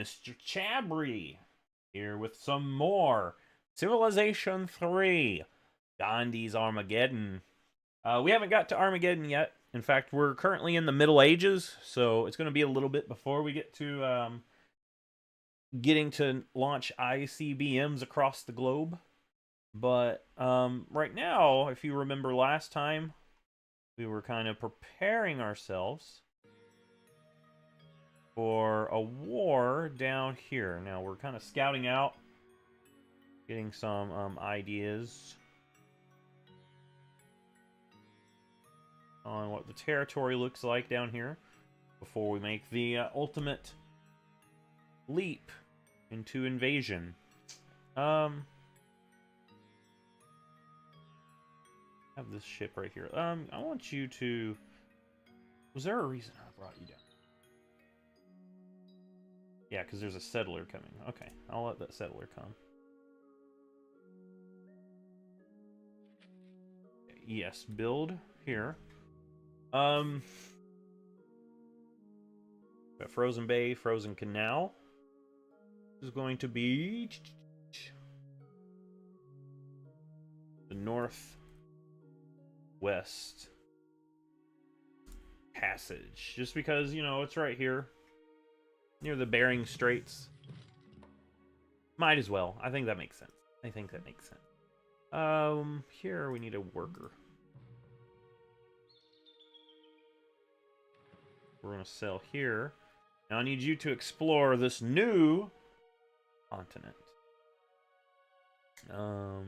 Mr. Chabry, here with some more Civilization 3, Gandhi's Armageddon. We haven't got to Armageddon yet. In fact, we're currently in the Middle Ages, so it's going to be a little bit before we get to getting to launch ICBMs across the globe. But right now, if you remember last time, we were kind of preparing ourselves for a war down here. Now we're kind of scouting out, getting some ideas on what the territory looks like down here before we make the ultimate leap into invasion. I have this ship right here. I want you to... Was there a reason I brought you down? Yeah, because there's a settler coming. Okay, I'll let that settler come. Yes, build here. Got Frozen Bay, Frozen Canal. This is going to be the Northwest Passage. Just because, you know, it's right here near the Bering Straits. Might as well. I think that makes sense. Here we need a worker. We're going to sell here. Now I need you to explore this new continent. I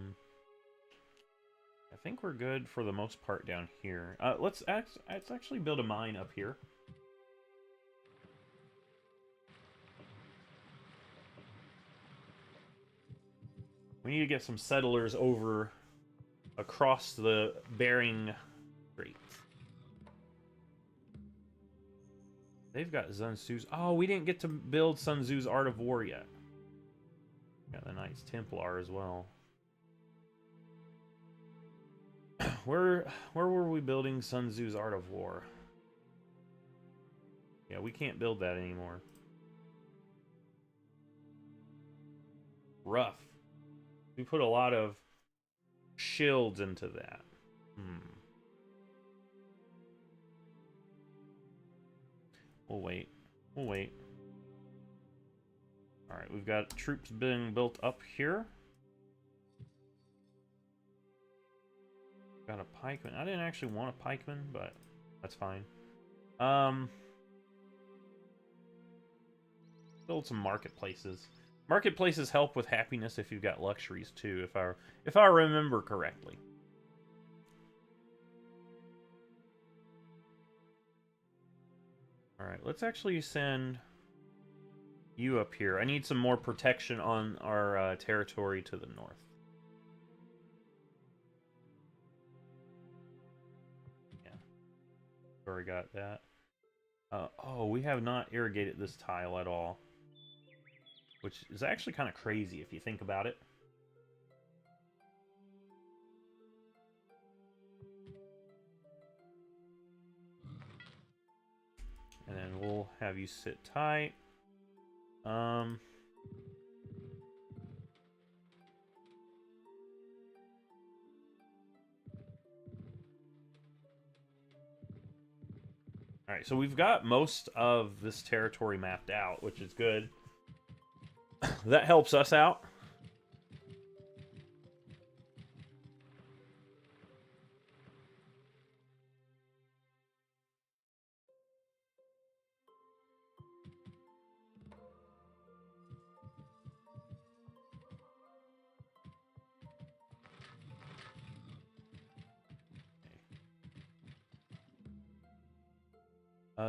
think we're good for the most part down here. Let's actually build a mine up here. We need to get some settlers over across the Bering Strait. They've got Sun Tzu's... Oh, we didn't get to build Sun Tzu's Art of War yet. Got the Knights Templar as well. Where were we building Sun Tzu's Art of War? Yeah, we can't build that anymore. Rough. We put a lot of shields into that. We'll wait. Alright, we've got troops being built up here. Got a pikeman. I didn't actually want a pikeman, but that's fine. Build some marketplaces. Marketplaces help with happiness if you've got luxuries too, if I remember correctly. Alright, let's actually send you up here. I need some more protection on our territory to the north. Yeah. Already got that. Oh, we have not irrigated this tile at all. Which is actually kind of crazy if you think about it. And then we'll have you sit tight. Alright, so we've got most of this territory mapped out, which is good. That helps us out.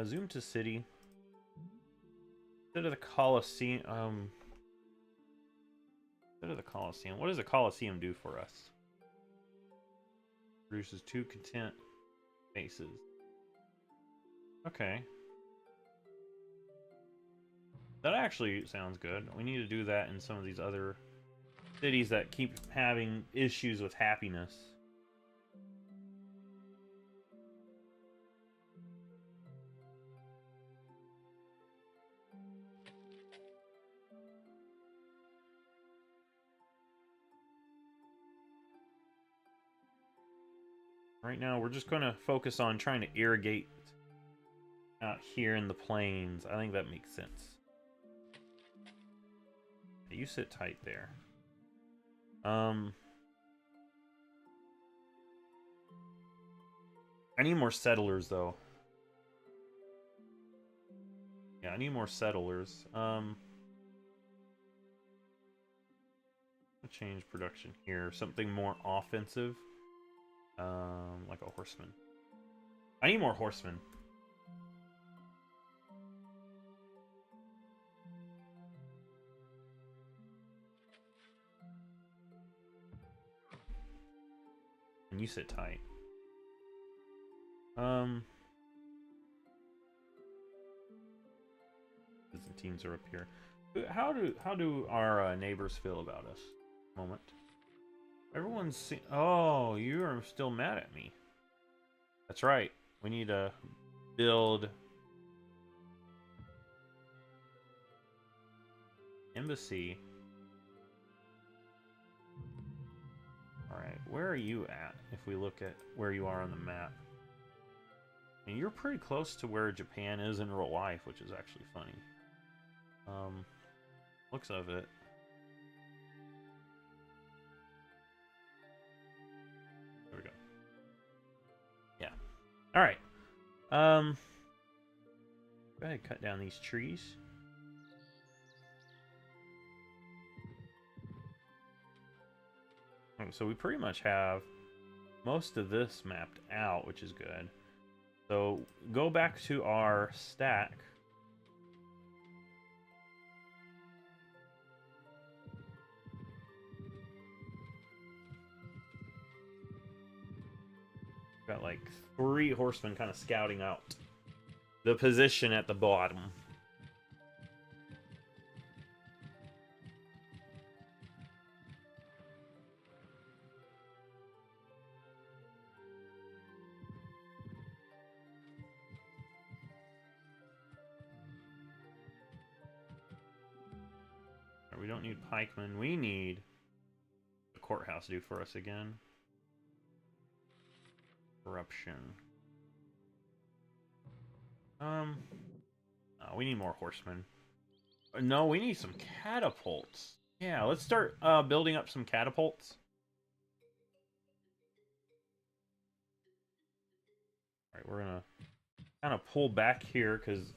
Zoom to city. Instead of the Colosseum, what does a Colosseum do for us? Produces 2 content faces. Okay. That actually sounds good. We need to do that in some of these other cities that keep having issues with happiness. Right now, we're just going to focus on trying to irrigate out here in the plains. I think that makes sense. You sit tight there. I need more settlers, though. Yeah, I need more settlers. Change production here. Something more offensive. Like a horseman. I need more horsemen. And you sit tight. Byzantines are up here. How do our neighbors feel about us? Moment. Everyone's oh, you are still mad at me. That's right. We need to build embassy. All right, where are you at? If we look at where you are on the map, and you're pretty close to where Japan is in real life, which is actually funny. Looks of it. There we go. Yeah. All right. Go ahead and cut down these trees. So we pretty much have most of this mapped out, which is good. So go back to our stack. Got like 3 horsemen kind of scouting out the position at the bottom. We don't need pikemen. We need the courthouse to do for us again. Corruption. We need more horsemen. No, we need some catapults. Yeah, let's start building up some catapults. All right, we're gonna kind of pull back here because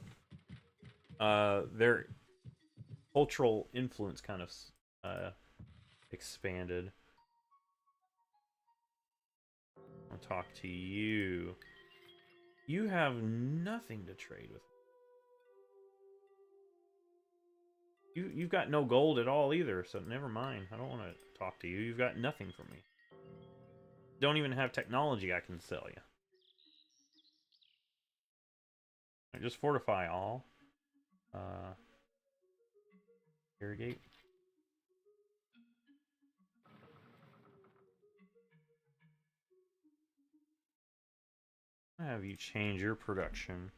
their cultural influence kind of expanded. I'll talk to you. You have nothing to trade with. You've got no gold at all either, so never mind. I don't want to talk to you. You've got nothing for me. Don't even have technology I can sell you. I just fortify all. Irrigate. Have you change your production?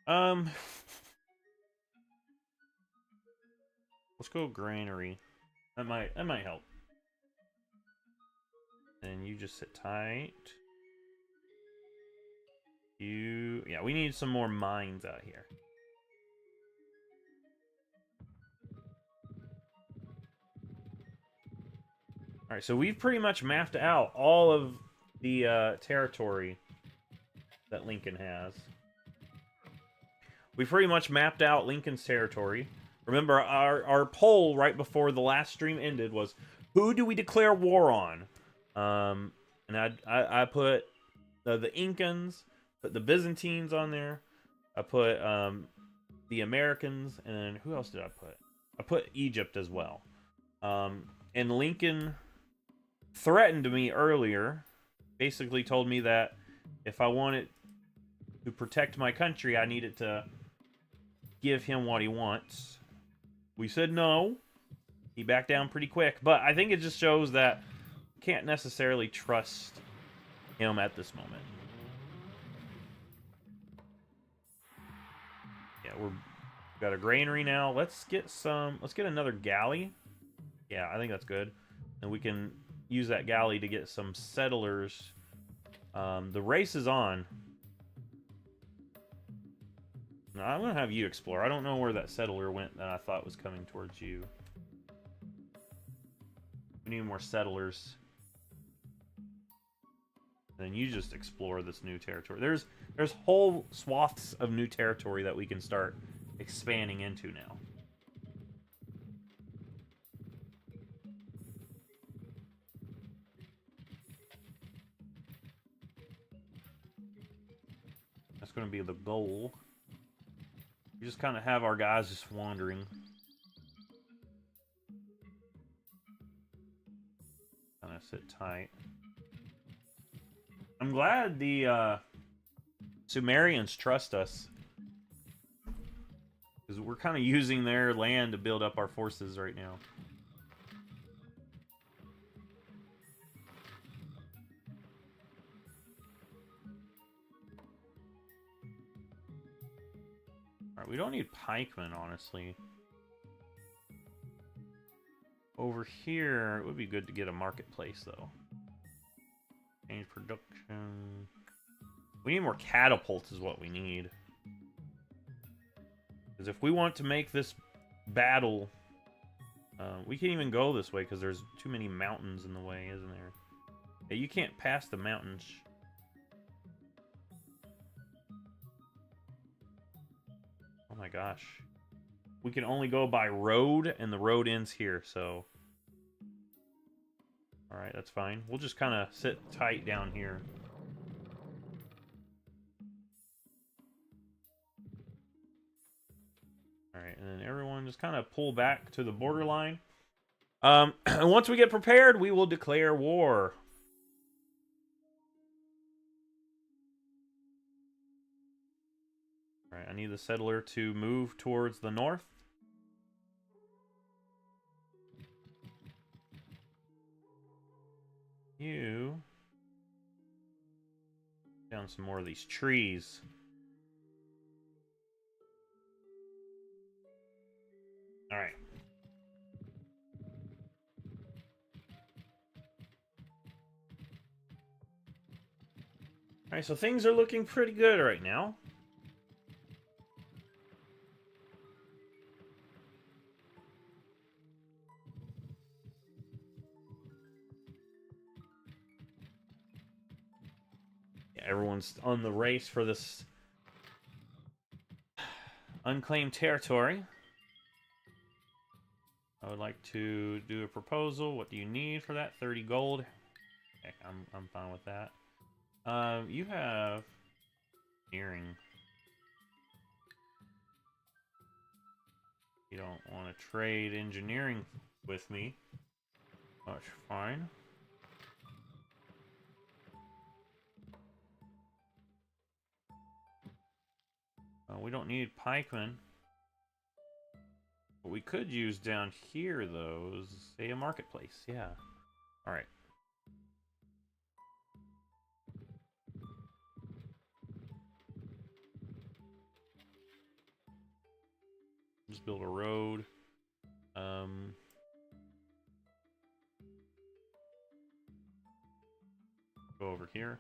Let's go granary. That might help. And you just sit tight. Yeah, we need some more mines out here. All right, so we've pretty much mapped out all of the territory that Lincoln has. We pretty much mapped out Lincoln's territory. Remember, our poll right before the last stream ended was, who do we declare war on? And I put the Incans, put the Byzantines on there. I put the Americans, and who else did I put? I put Egypt as well. And Lincoln threatened me earlier, basically told me that if I wanted to protect my country, I needed to give him what he wants. We said no. He backed down pretty quick, but I think it just shows that you can't necessarily trust him at this moment. Yeah, we've got a granary now. Let's get another galley. Yeah, I think that's good. And we can use that galley to get some settlers The race is on. Now, I'm going to have you explore. I don't know where that settler went that I thought was coming towards you. We need more settlers. Then you just explore this new territory. There's whole swaths of new territory that we can start expanding into now. That's going to be the goal. We just kind of have our guys just wandering. Kind of sit tight. I'm glad the Sumerians trust us. Because we're kind of using their land to build up our forces right now. Alright, we don't need pikemen, honestly. Over here, it would be good to get a marketplace, though. Change production. We need more catapults is what we need. Because if we want to make this battle... we can't even go this way because there's too many mountains in the way, isn't there? Yeah, you can't pass the mountains. Oh my gosh. We can only go by road, and the road ends here, so... Alright, that's fine. We'll just kind of sit tight down here. Alright, and then everyone just kind of pull back to the borderline. And once we get prepared, we will declare war. Alright, I need the settler to move towards the north. You down some more of these trees. All right. All right, so things are looking pretty good right now. Everyone's on the race for this unclaimed territory. I would like to do a proposal. What do you need for that? 30 gold. Heck, I'm fine with that. You have earring. You don't want to trade engineering with me. That's fine. We don't need pikemen. What we could use down here, though, is, say, a marketplace. Yeah. Alright. Just build a road. Go over here.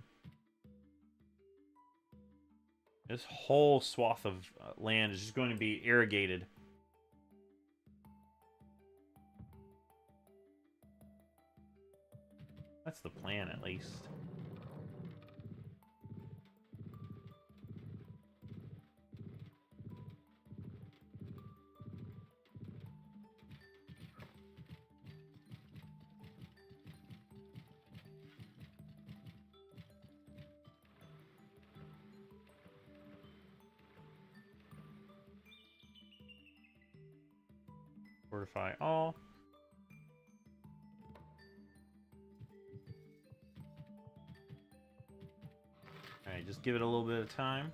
This whole swath of land is just going to be irrigated. That's the plan, at least. Fortify all. Alright, just give it a little bit of time.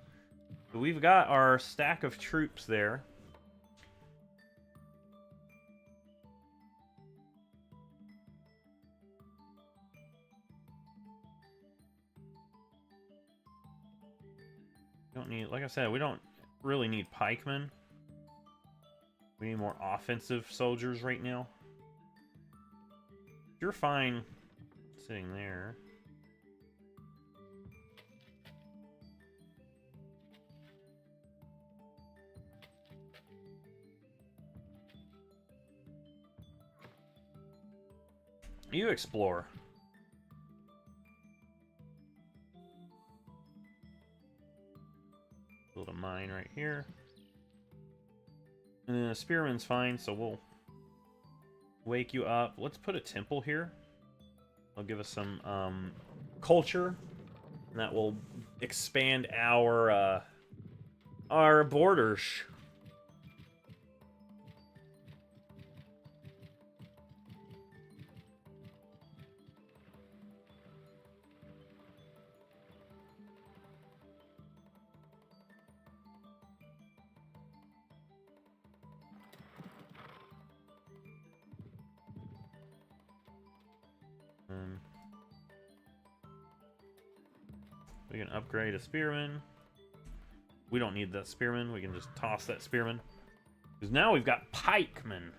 But we've got our stack of troops there. Don't need, like I said, we don't really need pikemen. We need more offensive soldiers right now. You're fine sitting there. You explore. Build a mine right here. And then a spearman's fine, so we'll wake you up. Let's put a temple here. It'll give us some culture, and that will expand our borders. We can upgrade a spearman. We don't need that spearman. We can just toss that spearman. Because now we've got pikemen.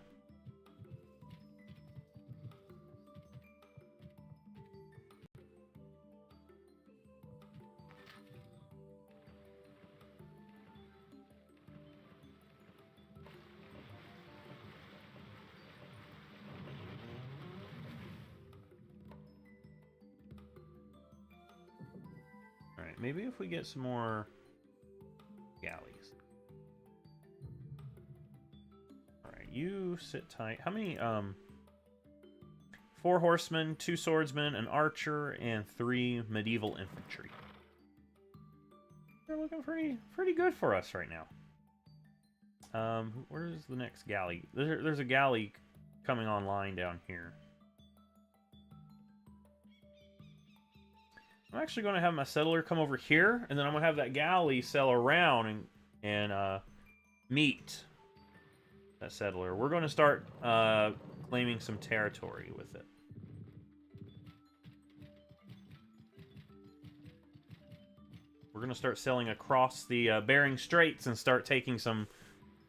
Alright, maybe if we get some more galleys. Alright, you sit tight. How many, 4 horsemen, 2 swordsmen, an archer, and 3 medieval infantry. They're looking pretty good for us right now. Where's the next galley? There's a galley coming online down here. I'm actually going to have my settler come over here, and then I'm going to have that galley sail around and meet that settler. We're going to start claiming some territory with it. We're going to start sailing across the Bering Straits and start taking some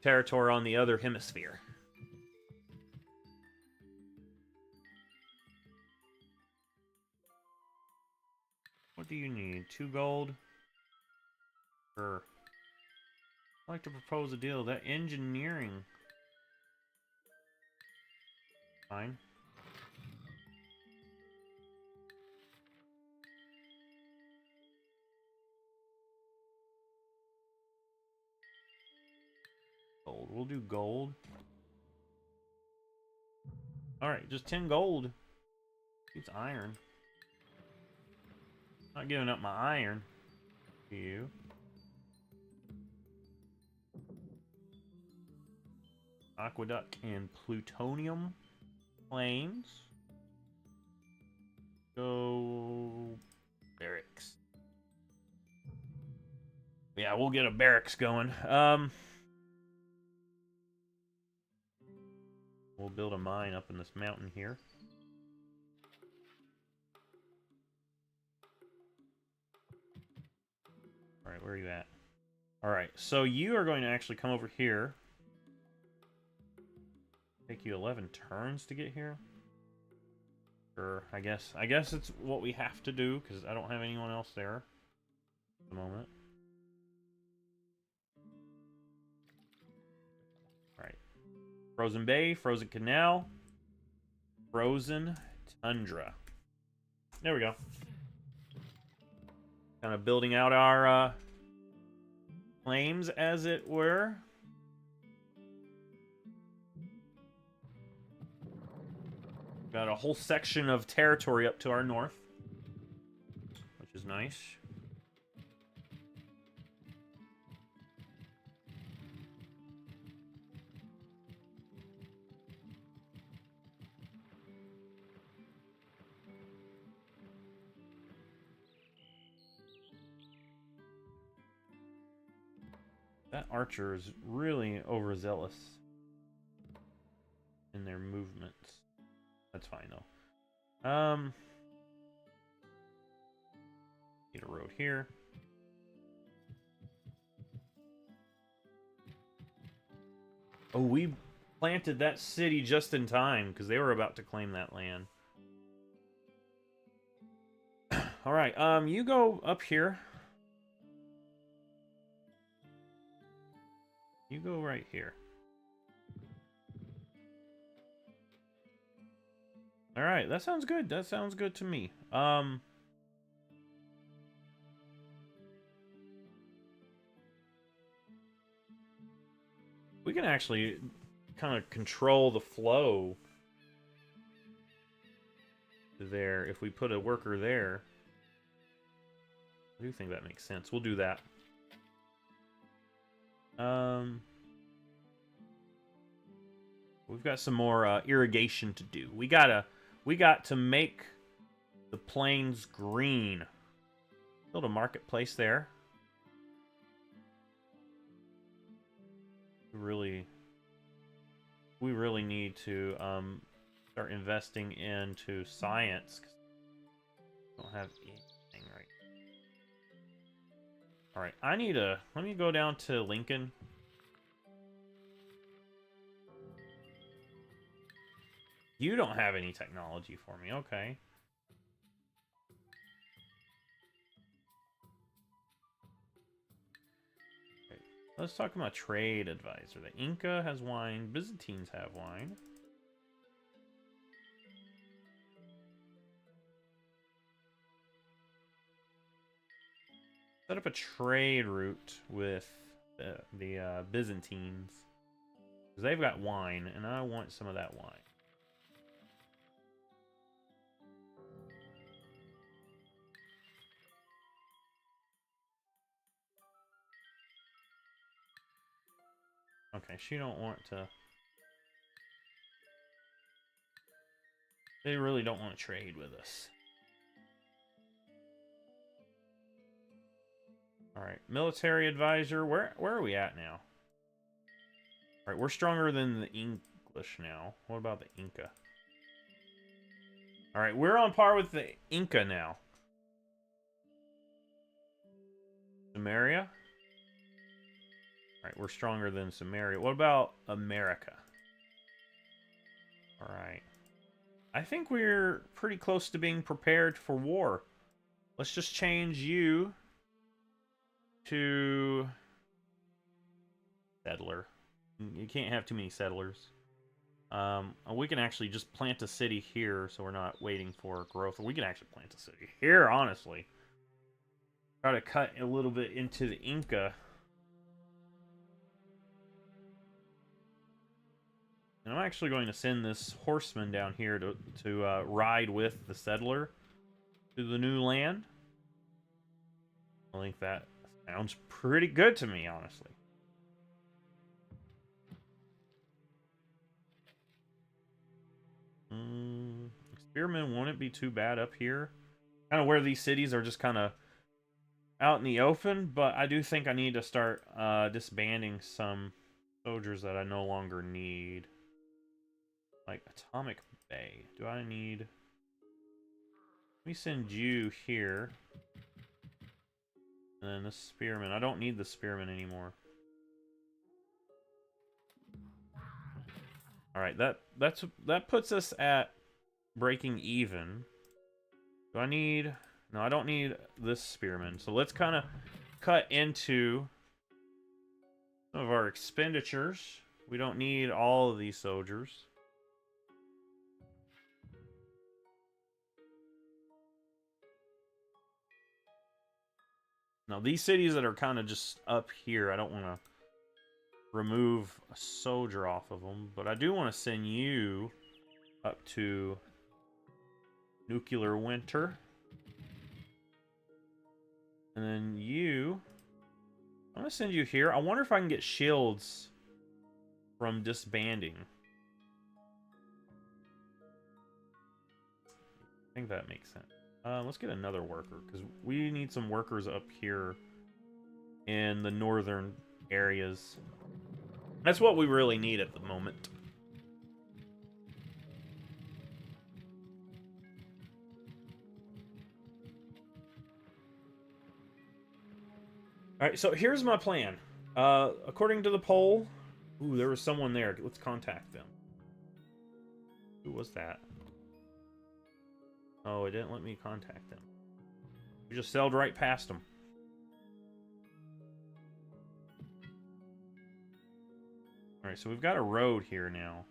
territory on the other hemisphere. What do you need? 2 gold? Sure. I'd like to propose a deal. That engineering... Fine. Gold. We'll do gold. Alright, just 10 gold. It's iron. Not giving up my iron. You. Aqueduct and plutonium planes. Go barracks. Yeah, we'll get a barracks going. We'll build a mine up in this mountain here. Alright, where are you at? Alright, so you are going to actually come over here. Take you 11 turns to get here. Sure, I guess it's what we have to do, because I don't have anyone else there at the moment. Alright. Frozen Bay, Frozen Canal, Frozen Tundra. There we go. Kind of building out our claims, as it were. Got a whole section of territory up to our north, which is nice. That archer is really overzealous in their movements. That's fine though. Need a road here. Oh, we planted that city just in time because they were about to claim that land. All right, you go up here. You go right here. All right, that sounds good. That sounds good to me. We can actually kind of control the flow there if we put a worker there. I do think that makes sense. We'll do that. We've got some more irrigation to do. We got to make the plains green. Build a marketplace there. We really need to start investing into science. I don't have anything right. All right, let me go down to Lincoln. You don't have any technology for me, okay. Let's talk about trade advisor. The Inca has wine. Byzantines have wine. Set up a trade route with the Byzantines. Because they've got wine, and I want some of that wine. Okay, she don't want to... They really don't want to trade with us. Alright, military advisor. Where are we at now? Alright, we're stronger than the English now. What about the Inca? Alright, we're on par with the Inca now. Samaria? Alright, we're stronger than Samaria. What about America? Alright. I think we're pretty close to being prepared for war. Let's just change you to settler. You can't have too many settlers. We can actually just plant a city here, so we're not waiting for growth. We can actually plant a city here, honestly. Try to cut a little bit into the Inca. And I'm actually going to send this horseman down here to ride with the settler to the new land. I think that sounds pretty good to me, honestly. Spearmen wouldn't be too bad up here. Kind of where these cities are just kind of out in the open, but I do think I need to start disbanding some soldiers that I no longer need. Like Atomic Bay. Do I need... Let me send you here. And then the spearman. I don't need the spearman anymore. Alright, that puts us at breaking even. Do I need... No, I don't need this spearman. So let's kind of cut into some of our expenditures. We don't need all of these soldiers. Now, these cities that are kind of just up here, I don't want to remove a soldier off of them, but I do want to send you up to Nuclear Winter. And then you... I'm going to send you here. I wonder if I can get shields from disbanding. I think that makes sense. Let's get another worker, because we need some workers up here in the northern areas. That's what we really need at the moment. Alright, so here's my plan. According to the poll... Ooh, there was someone there. Let's contact them. Who was that? Oh, it didn't let me contact them. We just sailed right past them. Alright, so we've got a road here now.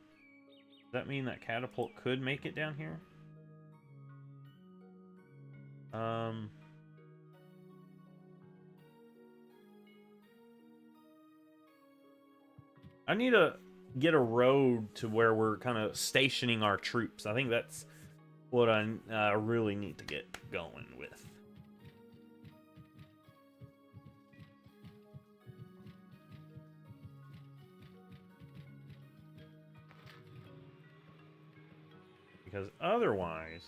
Does that mean that catapult could make it down here? I need to get a road to where we're kind of stationing our troops. I think that's what I really need to get going with. Because otherwise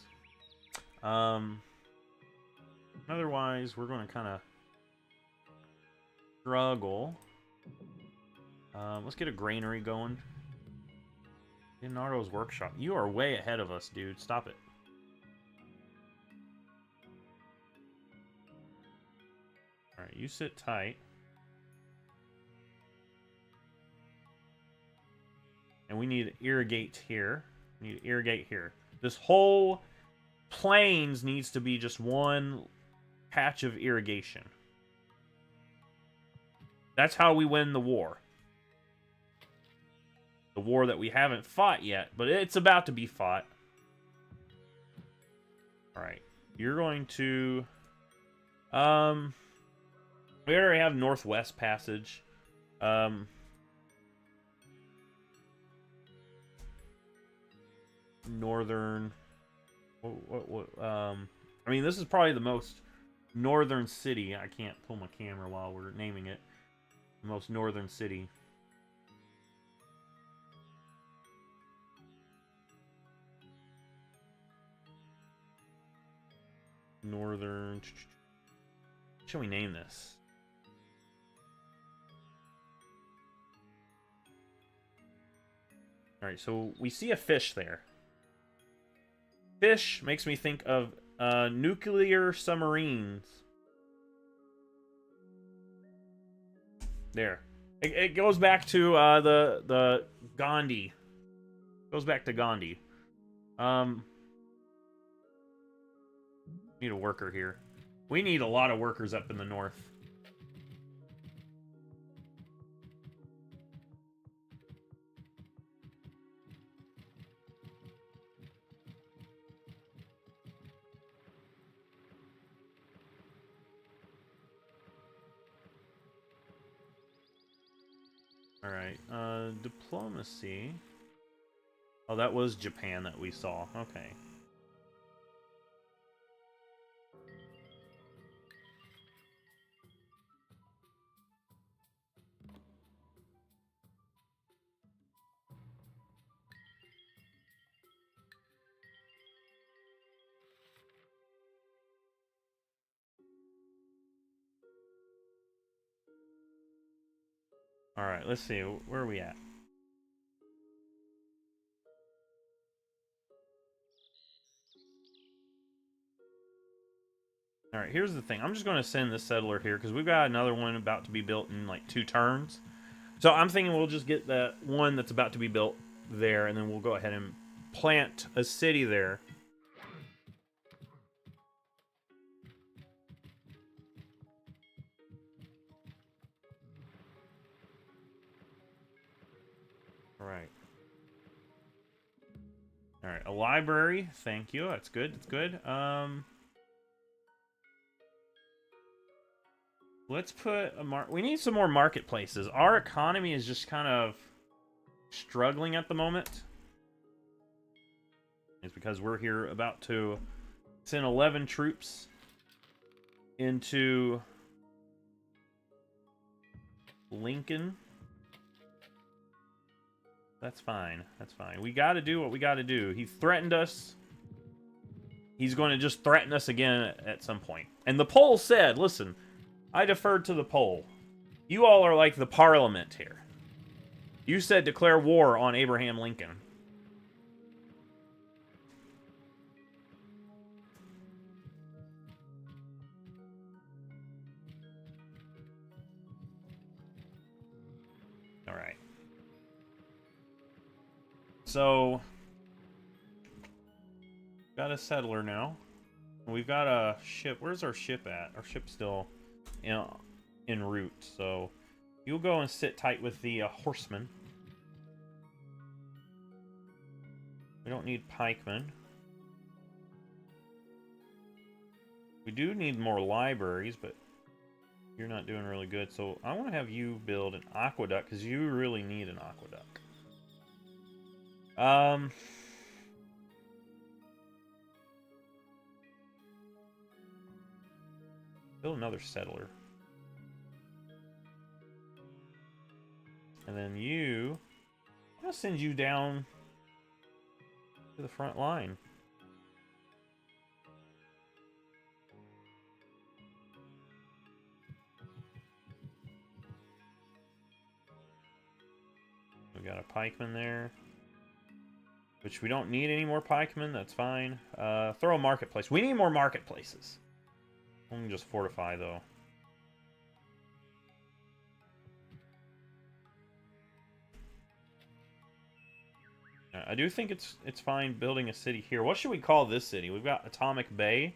we're going to kind of struggle. Let's get a granary going. Leonardo's workshop. You are way ahead of us, dude. Stop it. Alright, you sit tight. And we need to irrigate here. We need to irrigate here. This whole plains needs to be just one patch of irrigation. That's how we win the war. The war that we haven't fought yet, but it's about to be fought. Alright. You're going to... we already have Northwest Passage. Northern... I mean, this is probably the most northern city. I can't pull my camera while we're naming it. The most northern city. Northern... What should we name this? Alright, so we see a fish there. Fish makes me think of nuclear submarines. There. It goes back to the Gandhi. Goes back to Gandhi. Need a worker here. We need a lot of workers up in the north. Alright, diplomacy. Oh, that was Japan that we saw. Okay. Alright, let's see. Where are we at? Alright, here's the thing. I'm just going to send this settler here, because we've got another one about to be built in, like, 2 turns. So I'm thinking we'll just get that one that's about to be built there, and then we'll go ahead and plant a city there. Alright, a library. Thank you. That's good. That's good. Let's put a we need some more marketplaces. Our economy is just kind of struggling at the moment. It's because we're here about to send 11 troops into Lincoln. That's fine. That's fine. We got to do what we got to do. He threatened us. He's going to just threaten us again at some point. And the poll said, listen, I deferred to the poll. You all are like the parliament here. You said declare war on Abraham Lincoln. All right. So, got a settler now. We've got a ship. Where's our ship at? Our ship's still en route. So, you'll go and sit tight with the horsemen. We don't need pikemen. We do need more libraries, but you're not doing really good. So I want to have you build an aqueduct, because you really need an aqueduct. Build another settler. And then you... I'm going to send you down to the front line. We got a pikeman there. Which we don't need any more pikemen, that's fine. Throw a marketplace. We need more marketplaces. Let me just fortify, though. I do think it's fine building a city here. What should we call this city? We've got Atomic Bay.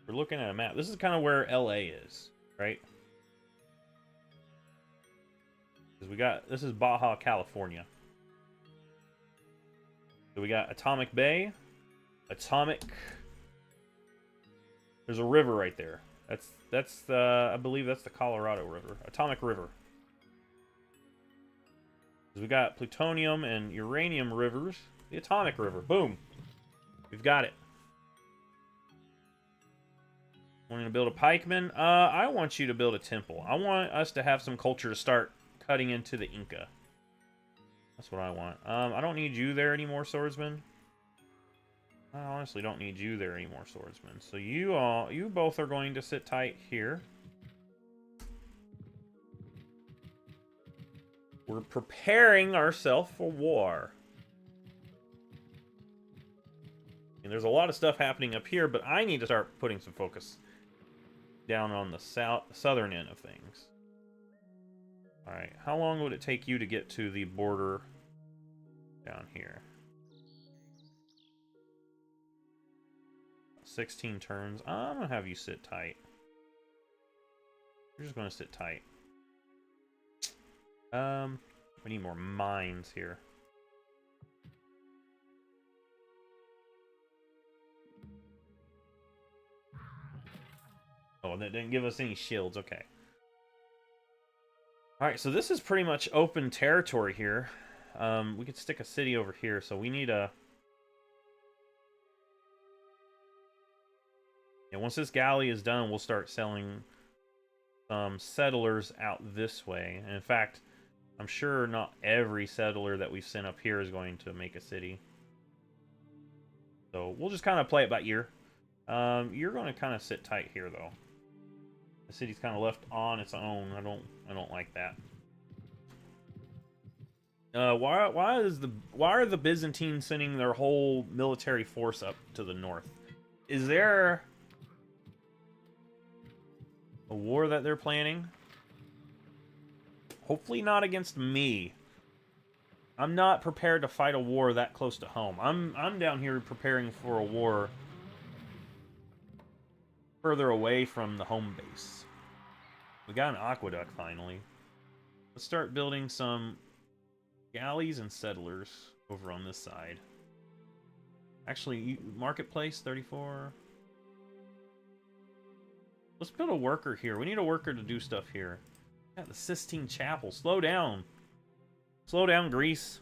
We're looking at a map. This is kind of where LA is, right? Because we got... This is Baja, California. So we got Atomic Bay. Atomic... There's a river right there. That's the... I believe that's the Colorado River. Atomic River. We got plutonium and uranium rivers. The Atomic River. Boom. We've got it. Wanting to build a pikeman? I want you to build a temple. I want us to have some culture to start cutting into the Inca. That's what I want. I don't need you there anymore, swordsman. I honestly don't need you there anymore, swordsman. So you both are going to sit tight here. We're preparing ourselves for war. And there's a lot of stuff happening up here, but I need to start putting some focus down on the southern end of things. Alright, how long would it take you to get to the border down here? 16 turns. I'm going to have you sit tight. You're just going to sit tight. We need more mines here. Oh, that didn't give us any shields. Okay. Alright, so this is pretty much open territory here. We could stick a city over here, so we need a... Yeah, once this galley is done, we'll start selling some settlers out this way. And in fact, I'm sure not every settler that we've sent up here is going to make a city. So we'll just kind of play it by ear. You're going to kind of sit tight here, though. The city's kind of left on its own. I don't like that. Why are the Byzantines sending their whole military force up to the north? Is there a war that they're planning? Hopefully not against me. I'm not prepared to fight a war that close to home. I'm down here preparing for a war further away from the home base. We got an aqueduct finally. Let's start building some galleys and settlers over on this side. Actually, marketplace 34. Let's build a worker here. We need a worker to do stuff here. Yeah, the Sistine Chapel. Slow down. Slow down, Greece.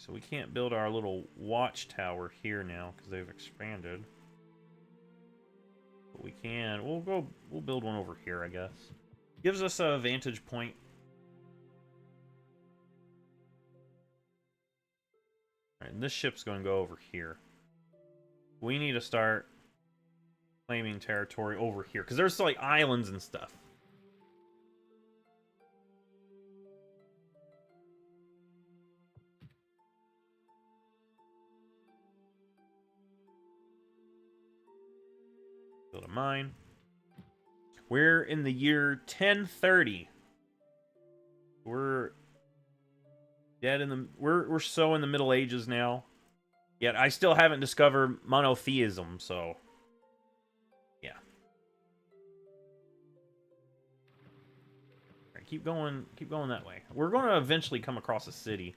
So we can't build our little watchtower here now because they've expanded. But we can. We'll build one over here, I guess. Gives us a vantage point. Alright, and this ship's going to go over here. We need to start claiming territory over here because there's like islands and stuff. Build a mine. We're in the year 1030. We're dead in the... We're so in the Middle Ages now. Yet I still haven't discovered monotheism, so... Yeah. Right, keep going that way. We're going to eventually come across a city.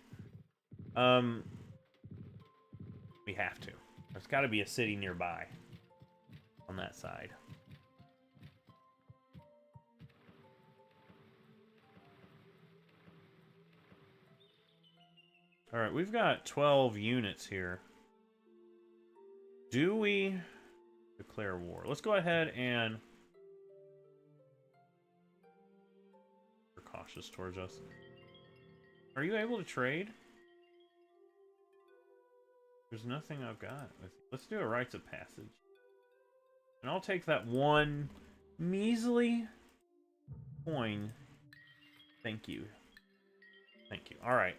We have to. There's got to be a city nearby on that side. Alright, we've got 12 units here. Do we declare war? Let's go ahead and... We're cautious towards us. Are you able to trade? There's nothing I've got. Let's do a rites of passage. And I'll take that one measly coin. Thank you. Thank you. Alright,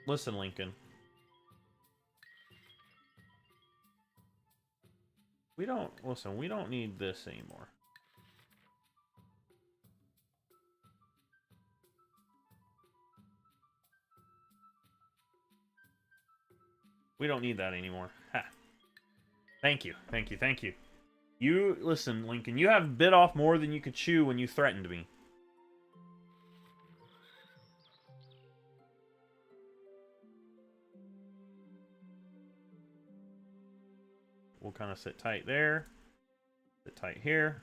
listen, Lincoln. We don't need this anymore. We don't need that anymore. Ha. Thank you. Thank you. Thank you. You, listen, Lincoln, you have bit off more than you could chew when you threatened me. We'll kind of sit tight there. Sit tight here.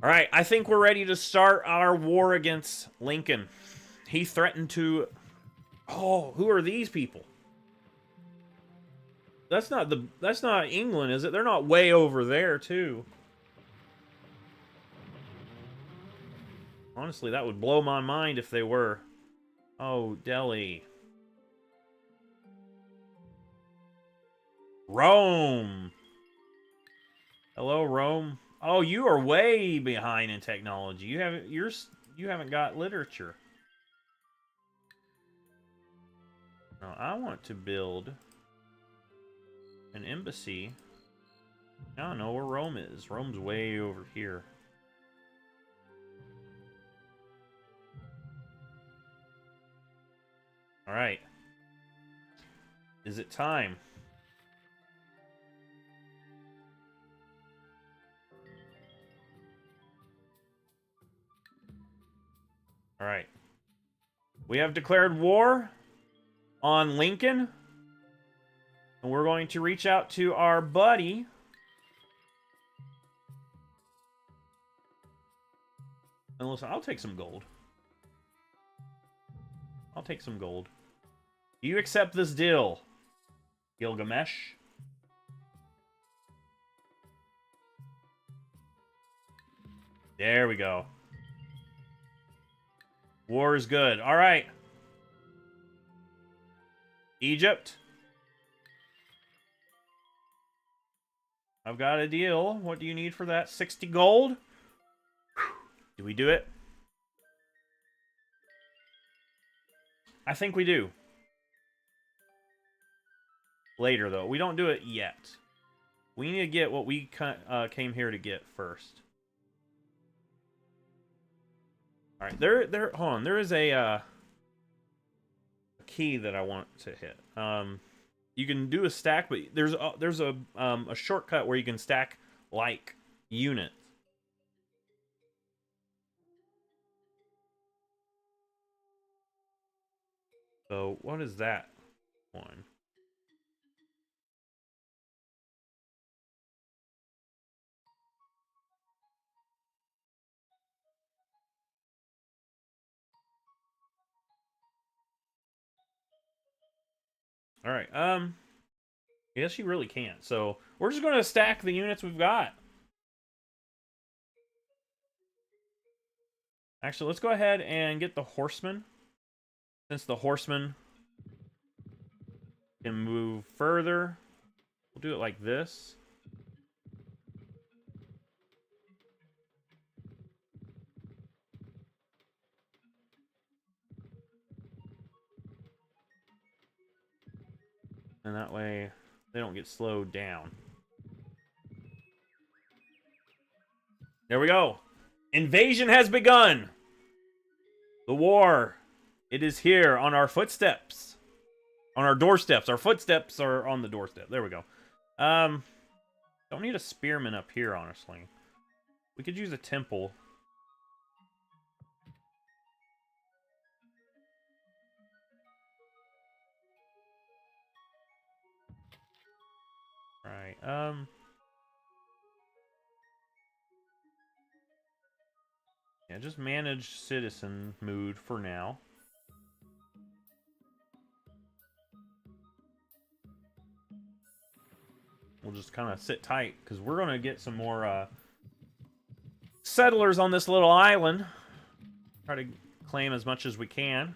Alright, I think we're ready to start our war against Lincoln. He threatened to... Oh, who are these people? That's not England, is it? They're not way over there, too. Honestly, that would blow my mind if they were. Oh, Delhi. Rome. Hello, Rome. Oh, you are way behind in technology. You haven't got literature. Now, I want to build an embassy. I don't know where Rome is. Rome's way over here. Alright. Is it time? Alright. We have declared war on Lincoln. And we're going to reach out to our buddy. And listen, I'll take some gold. I'll take some gold. Do you accept this deal, Gilgamesh? There we go. War is good. All right. Egypt. I've got a deal. What do you need for that? 60 gold? Do we do it? I think we do. Later, though. We don't do it yet. We need to get what we came here to get first. Alright, hold on. There is a key that I want to hit. You can do a stack, but there's a shortcut where you can stack like units. So what is that one? All right. I guess you really can't. So we're just going to stack the units we've got. Actually, let's go ahead and get the horsemen. Since the horsemen can move further, we'll do it like this. And that way, they don't get slowed down. There we go. Invasion has begun. The war. It is here on our footsteps. On our doorsteps. Our footsteps are on the doorstep. There we go. Don't need a spearman up here, honestly. We could use a temple. Right. Yeah, just manage citizen mood for now. We'll just kind of sit tight, because we're going to get some more settlers on this little island. Try to claim as much as we can.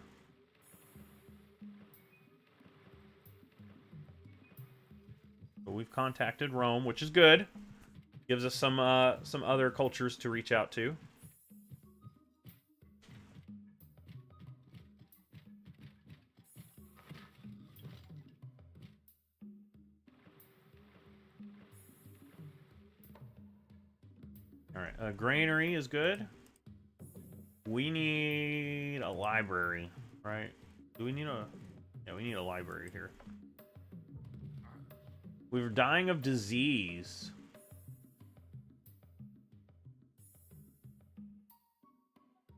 But we've contacted Rome, which is good. Gives us some other cultures to reach out to. Alright, a granary is good. We need a library, right? Do we need a... Yeah, we need a library here. We were dying of disease.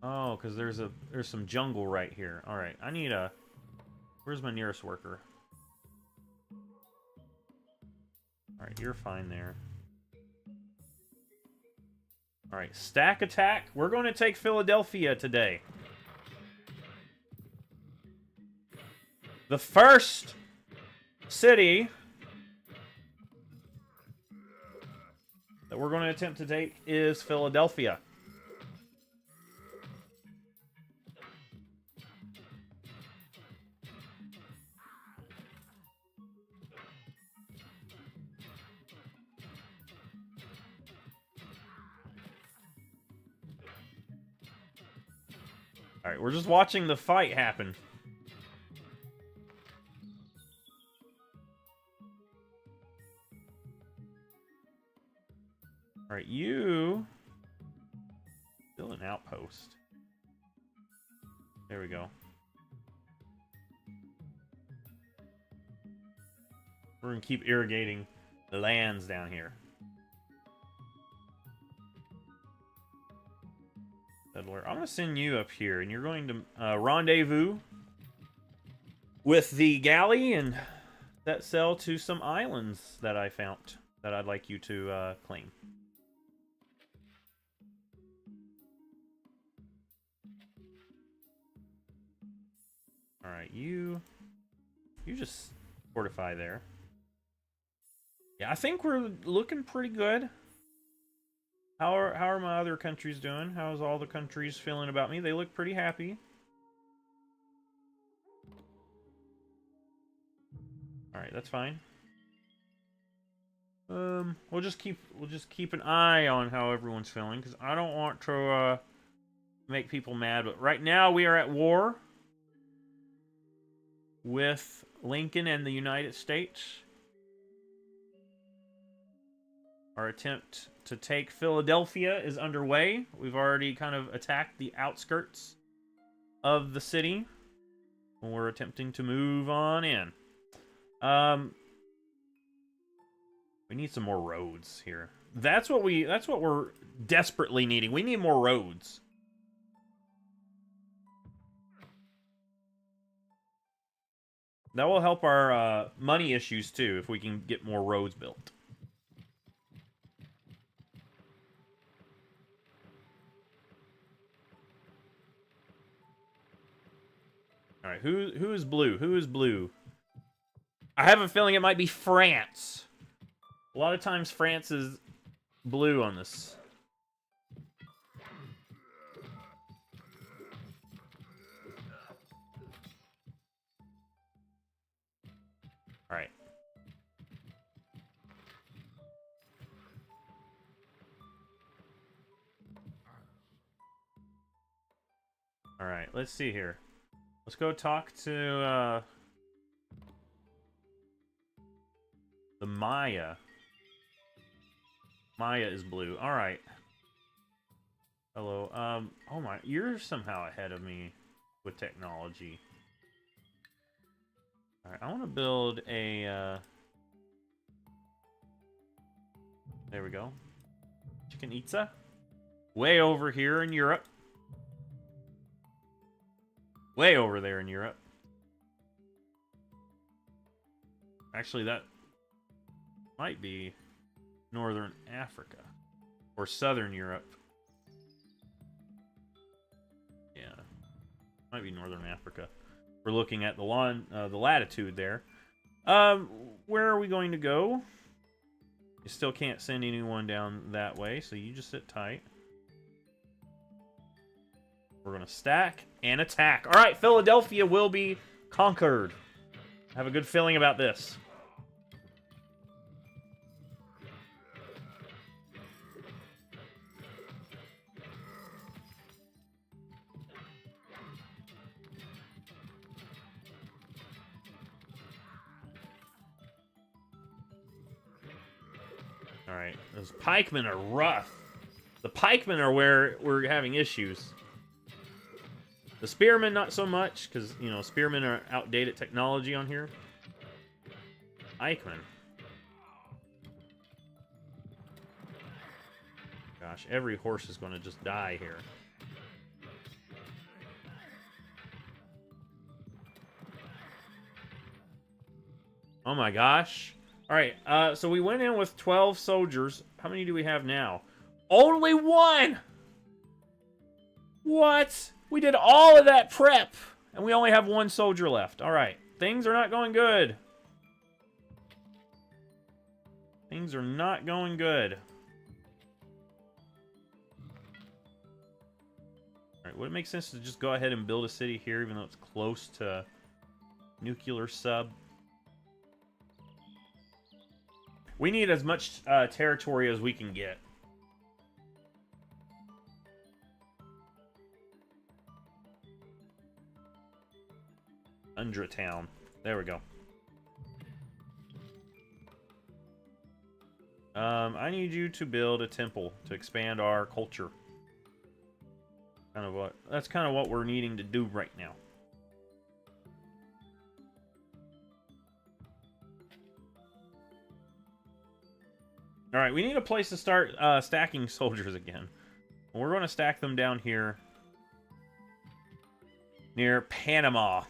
Oh, because there's some jungle right here. Alright, I need a... Where's my nearest worker? Alright, you're fine there. Alright, stack attack. We're going to take Philadelphia today. The first city that we're going to attempt to take is Philadelphia. Alright, we're just watching the fight happen. Alright, you... Still an outpost. There we go. We're gonna keep irrigating the lands down here. Settler. I'm gonna send you up here, and you're going to rendezvous with the galley and set sail to some islands that I found that I'd like you to claim. Alright, you just fortify there. Yeah, I think we're looking pretty good. How are my other countries doing? How's all the countries feeling about me? They look pretty happy. Alright, that's fine. We'll just keep an eye on how everyone's feeling, because I don't want to make people mad, but right now we are at war with Lincoln and the United States. Our attempt to take Philadelphia is underway. We've already kind of attacked the outskirts of the city. We're attempting to move on in. We need some more roads here. That's what we're desperately needing. We need more roads. That will help our money issues too if we can get more roads built. All right, who is blue? Who is blue? I have a feeling it might be France. A lot of times France is blue on this. All right. All right, let's see here. Let's go talk to the Maya. Maya is blue. All right. Hello. Oh my, you're somehow ahead of me with technology. All right, I want to build a there we go. Chicken Itza. way over here in Europe. Way over there in Europe. Actually, that might be Northern Africa. Or Southern Europe. Yeah. Might be Northern Africa. We're looking at the latitude there. Where are we going to go? You still can't send anyone down that way, so you just sit tight. We're going to stack and attack. All right, Philadelphia will be conquered. I have a good feeling about this. Alright, those pikemen are rough. The pikemen are where we're having issues. The spearmen, not so much, because, you know, spearmen are outdated technology on here. Pikemen. Gosh, every horse is going to just die here. Oh my gosh. Alright, so we went in with 12 soldiers. How many do we have now? Only one! What? We did all of that prep, and we only have one soldier left. Alright, things are not going good. Things are not going good. Alright, would it make sense to just go ahead and build a city here, even though it's close to nuclear sub? We need as much territory as we can get. Undra Town. There we go. I need you to build a temple to expand our culture. That's kind of what we're needing to do right now. Alright, we need a place to start stacking soldiers again. We're going to stack them down here near Panama.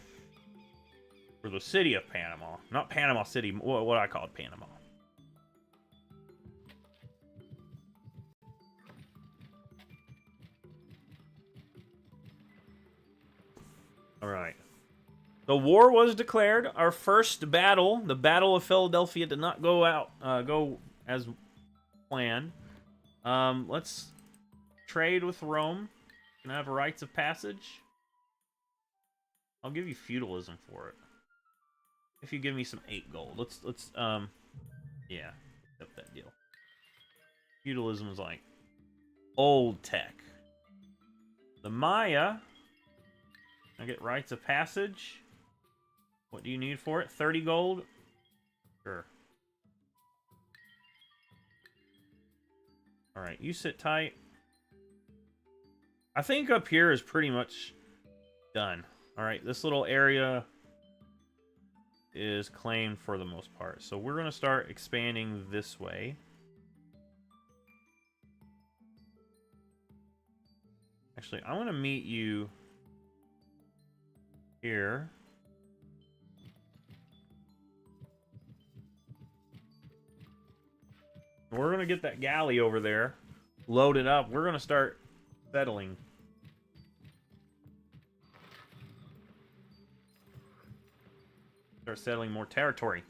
Or the city of Panama. Not Panama City, what I call it, Panama. Alright. The war was declared. Our first battle, the Battle of Philadelphia, did not go as planned. Let's trade with Rome. Can I have rights of passage? I'll give you feudalism for it. If you give me some 8 gold. Let's yeah, accept that deal. Feudalism is like old tech. The Maya, I get rights of passage. What do you need for it? 30 gold? Sure. Alright, you sit tight. I think up here is pretty much done. Alright, this little area is claimed for the most part. So we're going to start expanding this way. Actually, I want to meet you here. We're going to get that galley over there loaded up. We're going to start settling. Start settling more territory.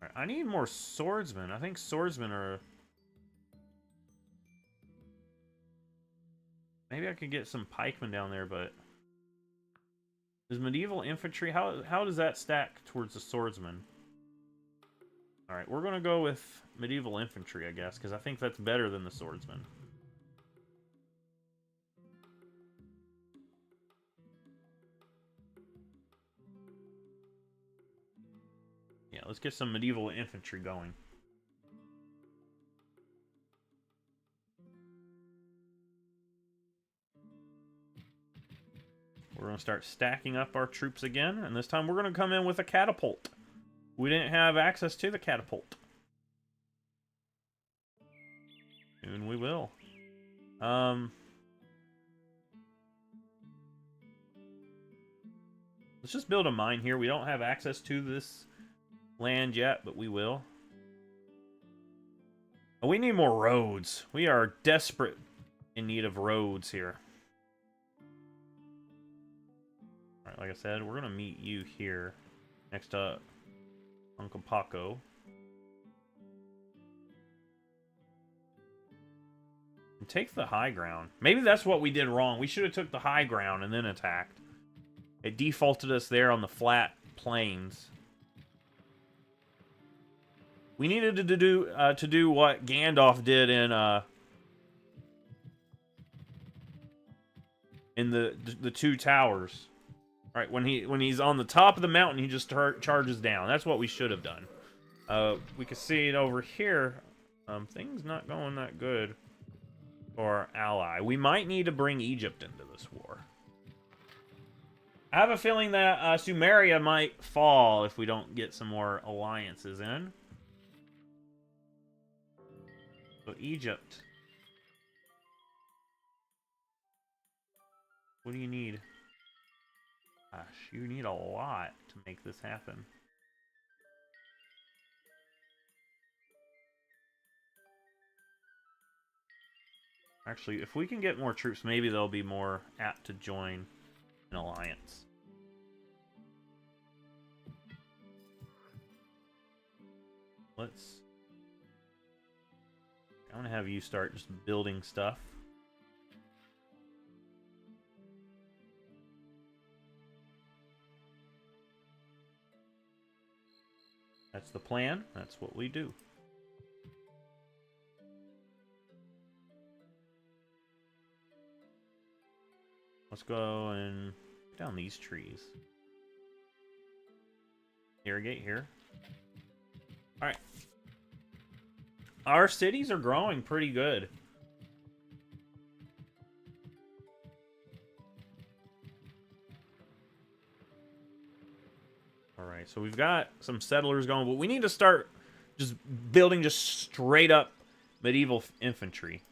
All right, I need more swordsmen. I think swordsmen are... Maybe I could get some pikemen down there, but... Is medieval infantry... How does that stack towards the swordsman? Alright, we're going to go with medieval infantry, I guess, because I think that's better than the swordsman. Yeah, let's get some medieval infantry going. We're going to start stacking up our troops again, and this time we're going to come in with a catapult. We didn't have access to the catapult. Soon we will. Let's just build a mine here. We don't have access to this land yet, but we will. Oh, we need more roads. We are desperate in need of roads here. Alright, like I said, we're going to meet you here next to Uncle Paco. And take the high ground. Maybe that's what we did wrong. We should have took the high ground and then attacked. It defaulted us there on the flat plains. We needed to do what Gandalf did in the two towers. Right, when he's on the top of the mountain, he just charges down. That's what we should have done. We can see it over here. Things not going that good for our ally. We might need to bring Egypt into this war. I have a feeling that Sumeria might fall if we don't get some more alliances in. So Egypt. What do you need? Gosh, you need a lot to make this happen. Actually, if we can get more troops, maybe they'll be more apt to join an alliance. I want to have you start just building stuff. That's the plan. That's what we do. Let's go and put down these trees. Irrigate here. Alright. Our cities are growing pretty good. Alright, so we've got some settlers going, but we need to start just building just straight up medieval infantry.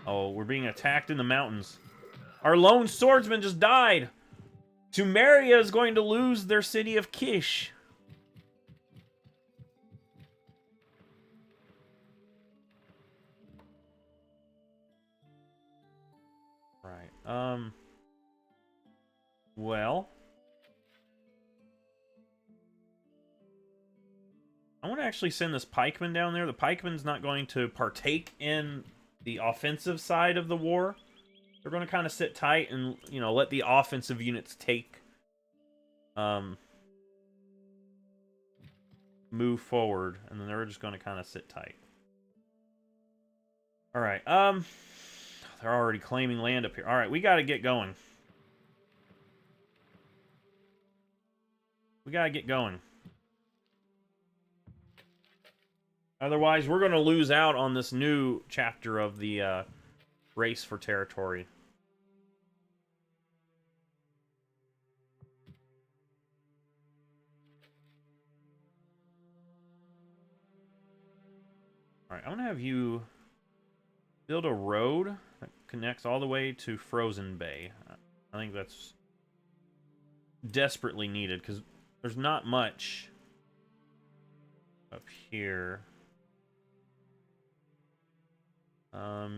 Oh, we're being attacked in the mountains. Our lone swordsman just died. Sumeria is going to lose their city of Kish. Right. Well, I want to actually send this pikeman down there. The pikeman's not going to partake in the offensive side of the war. They're going to kind of sit tight and, you know, let the offensive units take, move forward, and then they're just going to kind of sit tight. All right. They're already claiming land up here. All right, we got to get going. We got to get going. Otherwise, we're going to lose out on this new chapter of the race for territory. Alright, I want to have you build a road that connects all the way to Frozen Bay. I think that's desperately needed, because there's not much up here.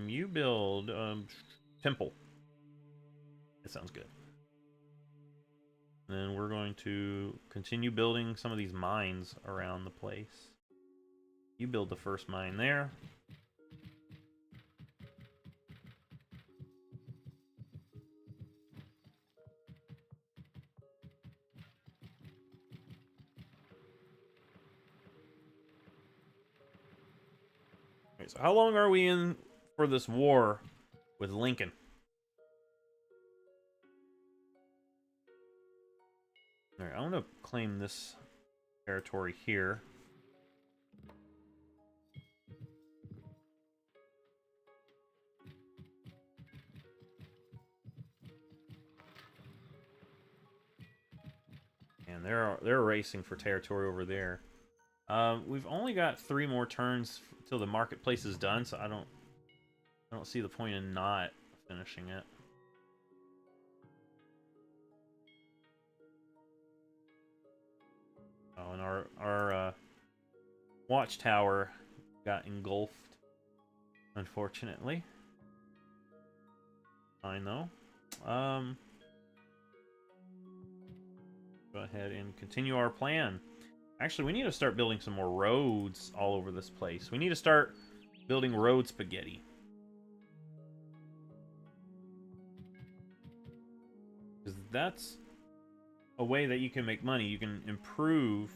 You build temple. That sounds good. And then we're going to continue building some of these mines around the place. You build the first mine there. Okay, so how long are we in for this war with Lincoln? Alright, I want to claim this territory here. And they're racing for territory over there. We've only got 3 more turns till the marketplace is done, so I don't see the point in not finishing it. Oh, and our watchtower got engulfed, unfortunately. Fine though. Go ahead and continue our plan. Actually, we need to start building some more roads all over this place. We need to start building road spaghetti. Because that's a way that you can make money. You can improve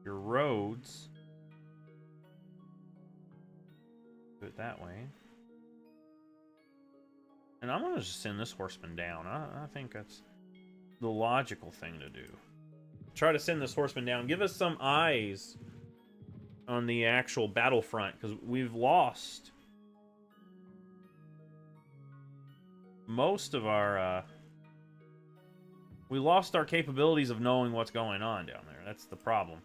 your roads. Do it that way. And I'm going to just send this horseman down. I think that's the logical thing to do. Try to send this horseman down. Give us some eyes on the actual battlefront, because we've lost most of our... we lost our capabilities of knowing what's going on down there. That's the problem.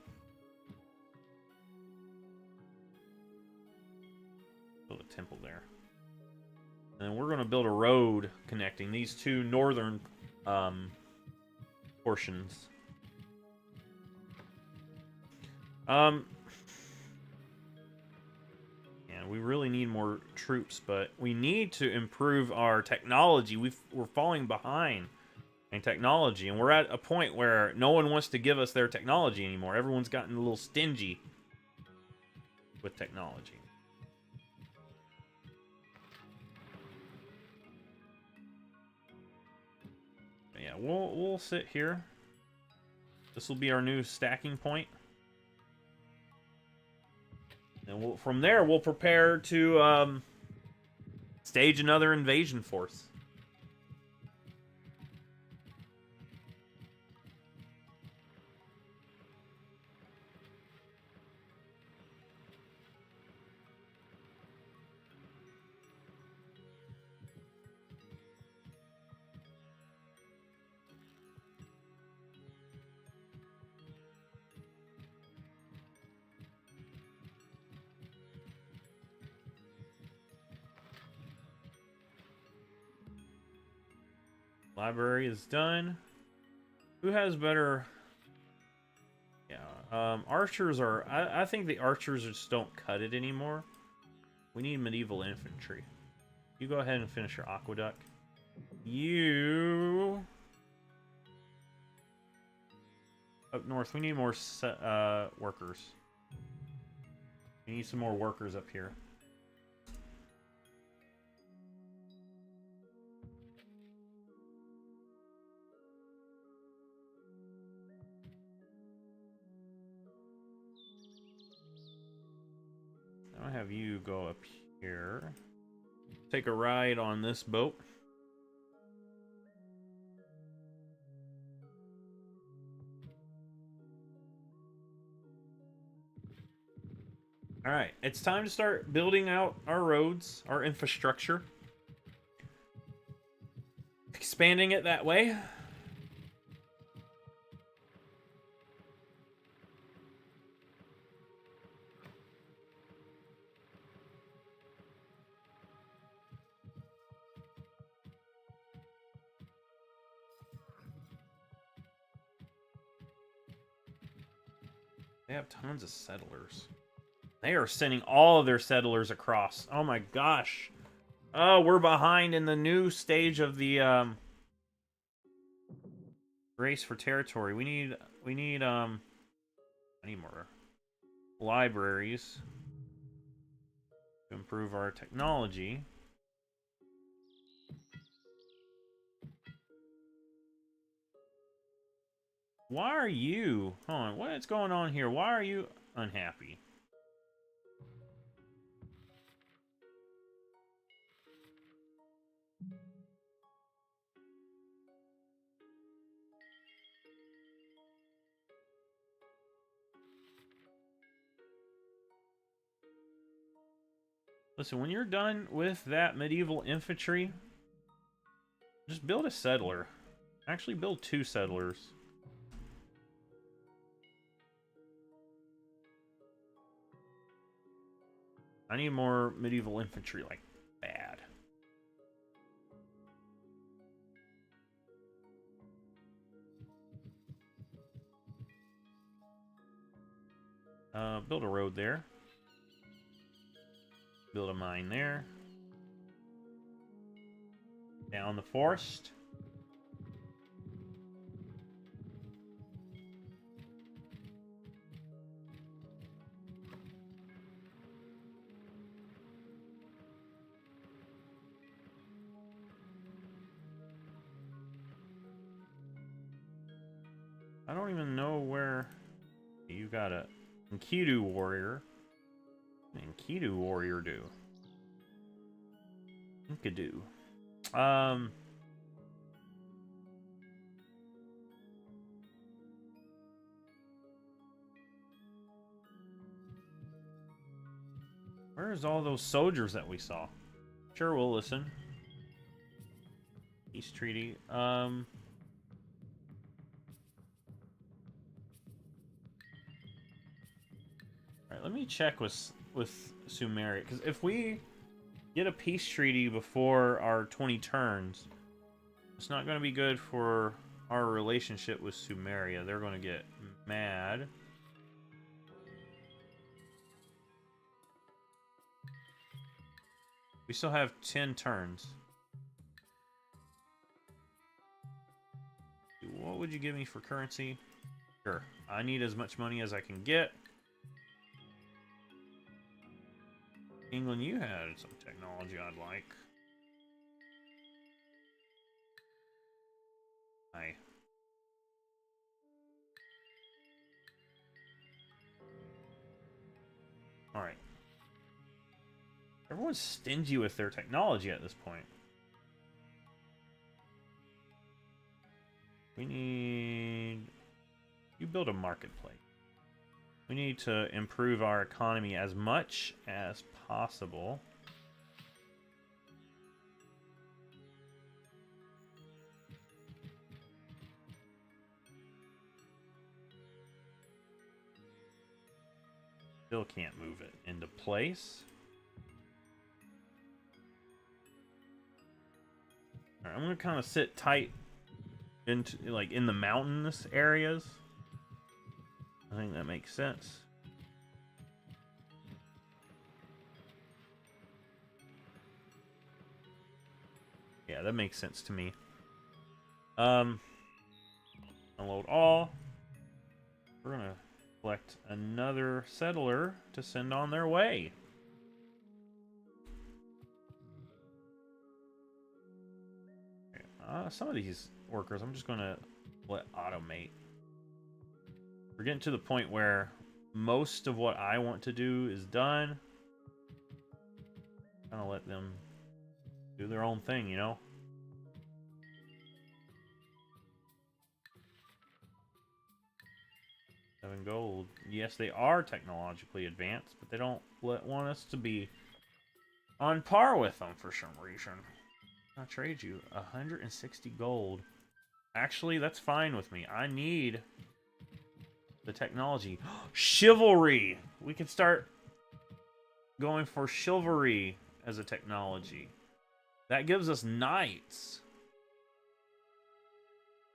Build a temple there. And then we're going to build a road connecting these two northern portions. Yeah, we really need more troops, but we need to improve our technology. We're falling behind in technology, and we're at a point where no one wants to give us their technology anymore. Everyone's gotten a little stingy with technology. But yeah, we'll sit here. This will be our new stacking point. And from there, we'll prepare to stage another invasion force. Library is done. Who has better... Yeah, archers are... I think the archers just don't cut it anymore. We need medieval infantry. You go ahead and finish your aqueduct. You... Up north, we need more workers. We need some more workers up here. I'll have you go up here. Take a ride on this boat. Alright, it's time to start building out our roads, our infrastructure. Expanding it that way. They have tons of settlers. They are sending all of their settlers across. Oh my gosh. Oh, we're behind in the new stage of the race for territory. We need I need more libraries to improve our technology. Why are you... Hold on, what is going on here? Why are you unhappy? Listen, when you're done with that medieval infantry, just build a settler. Actually, build 2 settlers. I need more medieval infantry, like, bad. Build a road there. Build a mine there. Down the forest. I don't even know where you got a Enkidu warrior. Enkidu warrior do. Enkidu. Where's all those soldiers that we saw? Sure, we'll listen. Peace treaty. Alright, let me check with Sumeria, because if we get a peace treaty before our 20 turns, it's not going to be good for our relationship with Sumeria. They're going to get mad. We still have 10 turns. What would you give me for currency? Sure. I need as much money as I can get. England, you had some technology I'd like. Hi. Alright. Everyone's stingy with their technology at this point. We need... You build a marketplace. We need to improve our economy as much as possible. Still can't move it into place. Alright, I'm gonna kind of sit tight into, like, in the mountainous areas. I think that makes sense. Yeah, that makes sense to me. Unload all. We're gonna select another settler to send on their way. Some of these workers I'm just gonna let automate. We're getting to the point where most of what I want to do is done. Kind of let them do their own thing, you know? Seven gold. Yes, they are technologically advanced, but they don't want us to be on par with them for some reason. I'll trade you 160 gold. Actually, that's fine with me. I need the technology. Chivalry! We can start going for chivalry as a technology. That gives us knights.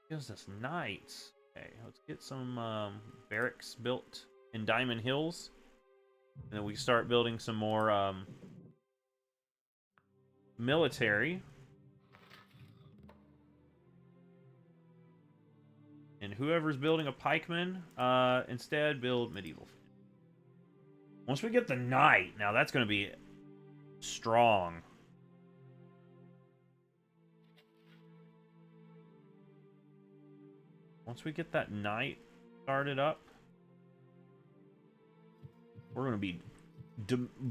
Gives us knights. Okay, let's get some barracks built in Diamond Hills. And then we start building some more military. And whoever's building a pikeman, instead build medieval. Once we get the knight, now that's going to be strong. Once we get that knight started up, we're going to be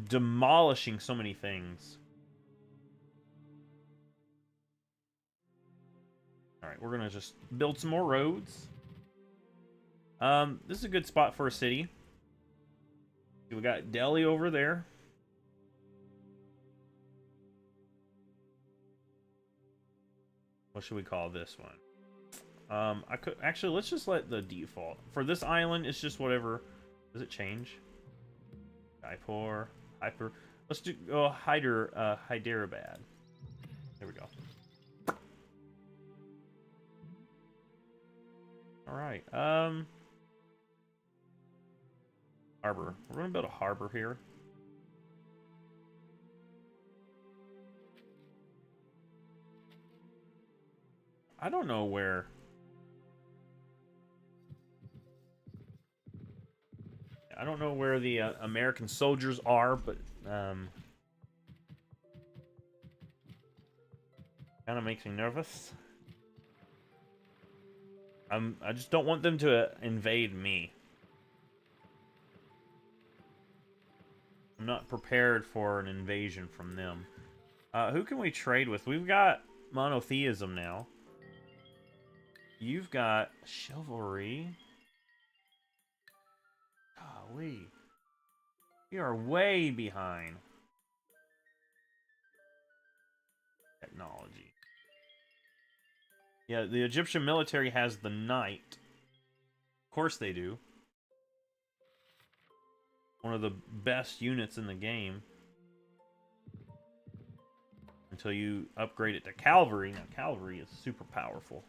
demolishing so many things. Alright, we're going to just build some more roads. This is a good spot for a city. We got Delhi over there. What should we call this one? I could actually, let's just let the default for this island. It's just whatever. Does it change? Jaipur, Hyper. Let's do Hyderabad. There we go. All right. Harbor. We're gonna build a harbor here. I don't know where. I don't know where the American soldiers are, but kind of makes me nervous. I just don't want them to invade me. I'm not prepared for an invasion from them. Who can we trade with? We've got monotheism now. You've got chivalry. Golly. We are way behind. Technology. Yeah, the Egyptian military has the knight. Of course they do. One of the best units in the game. Until you upgrade it to cavalry. Now, cavalry is super powerful.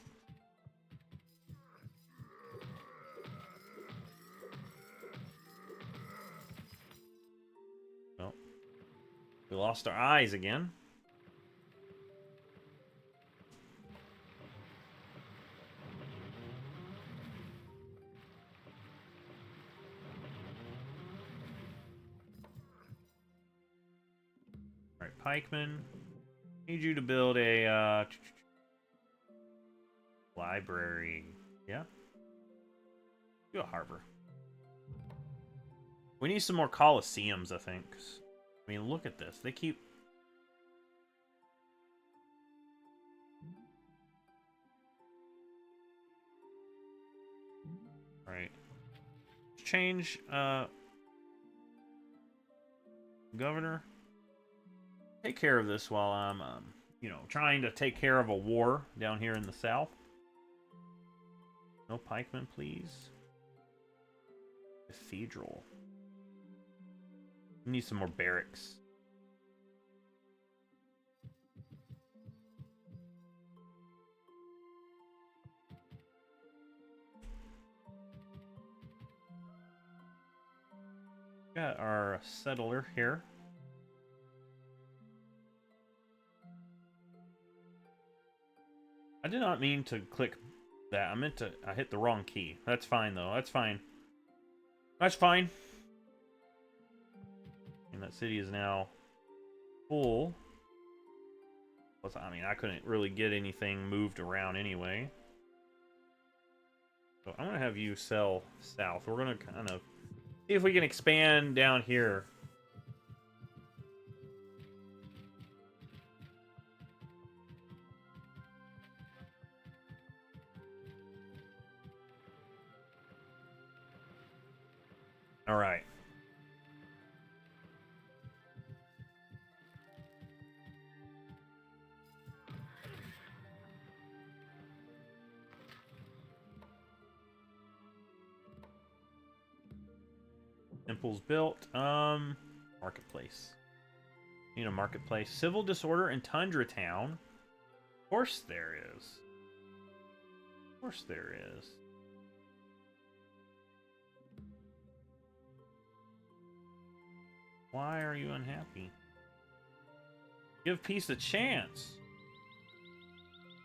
Well, we lost our eyes again. Alright, pikemen. Need you to build a library. Yeah? Do a harbor. We need some more coliseums, I think. I mean, look at this. They keep... Right. Change, governor. Take care of this while I'm, you know, trying to take care of a war down here in the south. No pikemen, please. Cathedral. We need some more barracks. Got our settler here. I did not mean to click that. I hit the wrong key. That's fine, though. That's fine. That's fine. And that city is now full. Plus, I mean, I couldn't really get anything moved around anyway. So I'm going to have you sell south. We're going to kind of see if we can expand down here. All right. Temple's built. Marketplace. Need a marketplace. Civil disorder in Tundra Town. Of course there is. Of course there is. Why are you unhappy? Give peace a chance.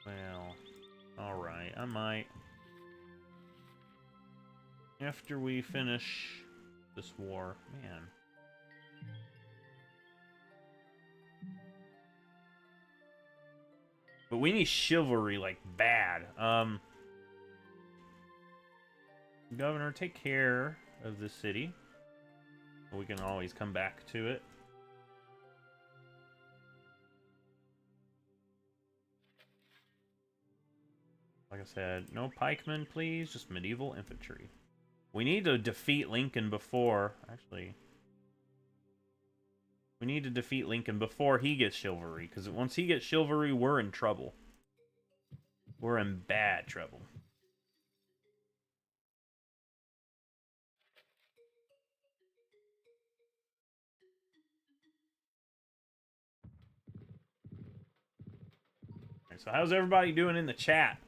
Well, alright, I might. After we finish this war, man. But we need chivalry, like, bad. Governor, take care of the city. We can always come back to it. Like I said, no pikemen, please. Just medieval infantry. We need to defeat Lincoln before... Actually... We need to defeat Lincoln before he gets chivalry. Because once he gets chivalry, we're in trouble. We're in bad trouble. so how's everybody doing in the chat?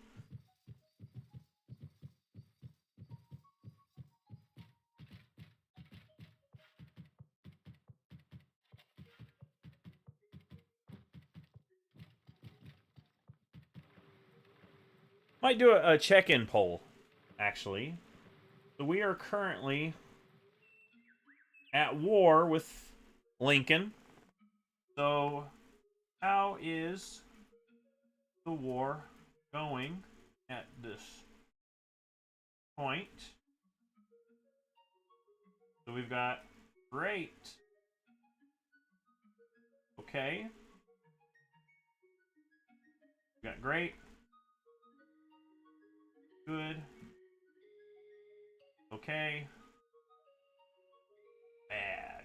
Might do a check-in poll, actually. So we are currently at war with Lincoln. So how is the war going at this point? So we've got great. Okay. We've got great. Good. Okay. Bad.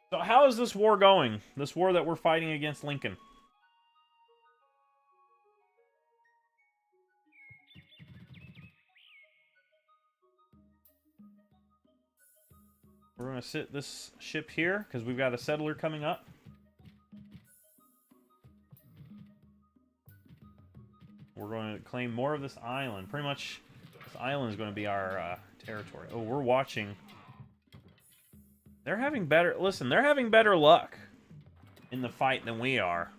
So how is this war going? This war that we're fighting against Lincoln? We're going to sit this ship here because we've got a settler coming up. We're going to claim more of this island. Pretty much, this island is going to be our territory. Oh, we're watching. They're having better... Listen, they're having better luck in the fight than we are.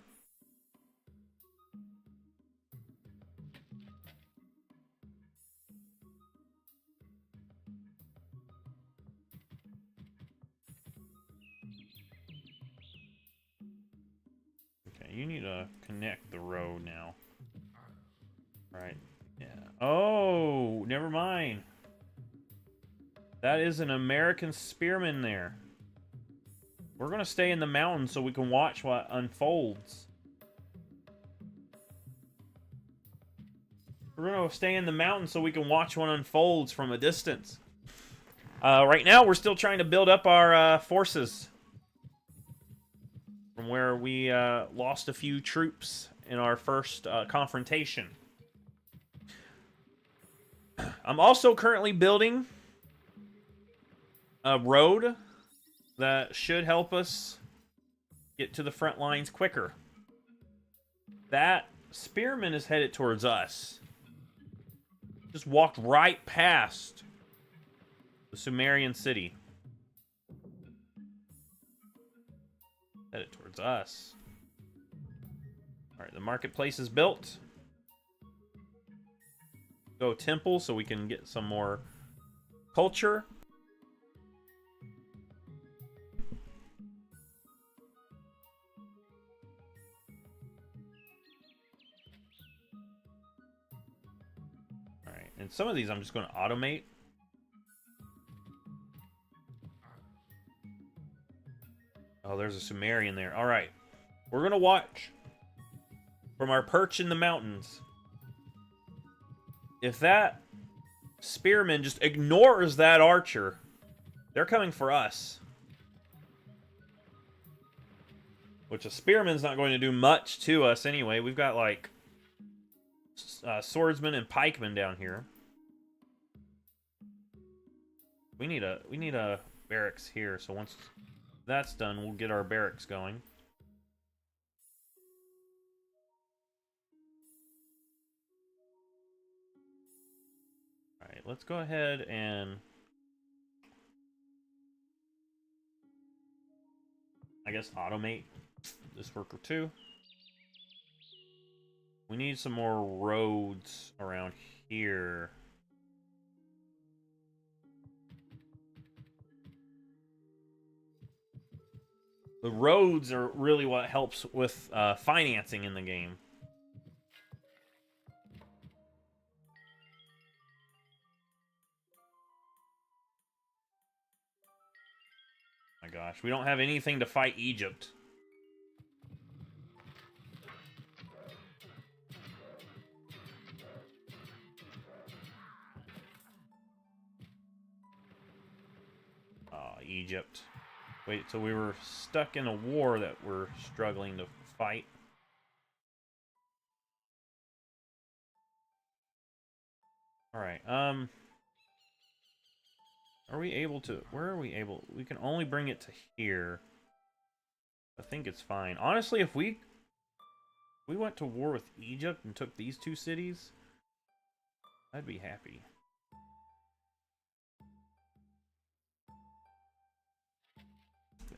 Okay, you need to connect the road now. Right. Yeah. Oh, never mind. That is an American spearman there. We're going to stay in the mountains so we can watch what unfolds. We're going to stay in the mountains so we can watch what unfolds from a distance. Right now, we're still trying to build up our forces. From where we lost a few troops in our first confrontation. I'm also currently building a road that should help us get to the front lines quicker. That spearman is headed towards us. Just walked right past the Sumerian city. Headed towards us. Alright, the marketplace is built. Go temple so we can get some more culture. Alright, and some of these I'm just going to automate. Oh, there's a Sumerian there. Alright. We're going to watch from our perch in the mountains. If that spearman just ignores that archer, they're coming for us. Which a spearman's not going to do much to us anyway. We've got like swordsmen and pikemen down here. We need a barracks here. So once that's done, we'll get our barracks going. Alright, let's go ahead and I guess automate this worker too. We need some more roads around here. The roads are really what helps with financing in the game. My gosh, we don't have anything to fight Egypt. Egypt. Wait, so we were stuck in a war that we're struggling to fight. All right. Are we able to? Where are we able? We can only bring it to here. I think it's fine. Honestly, if we went to war with Egypt and took these two cities, I'd be happy.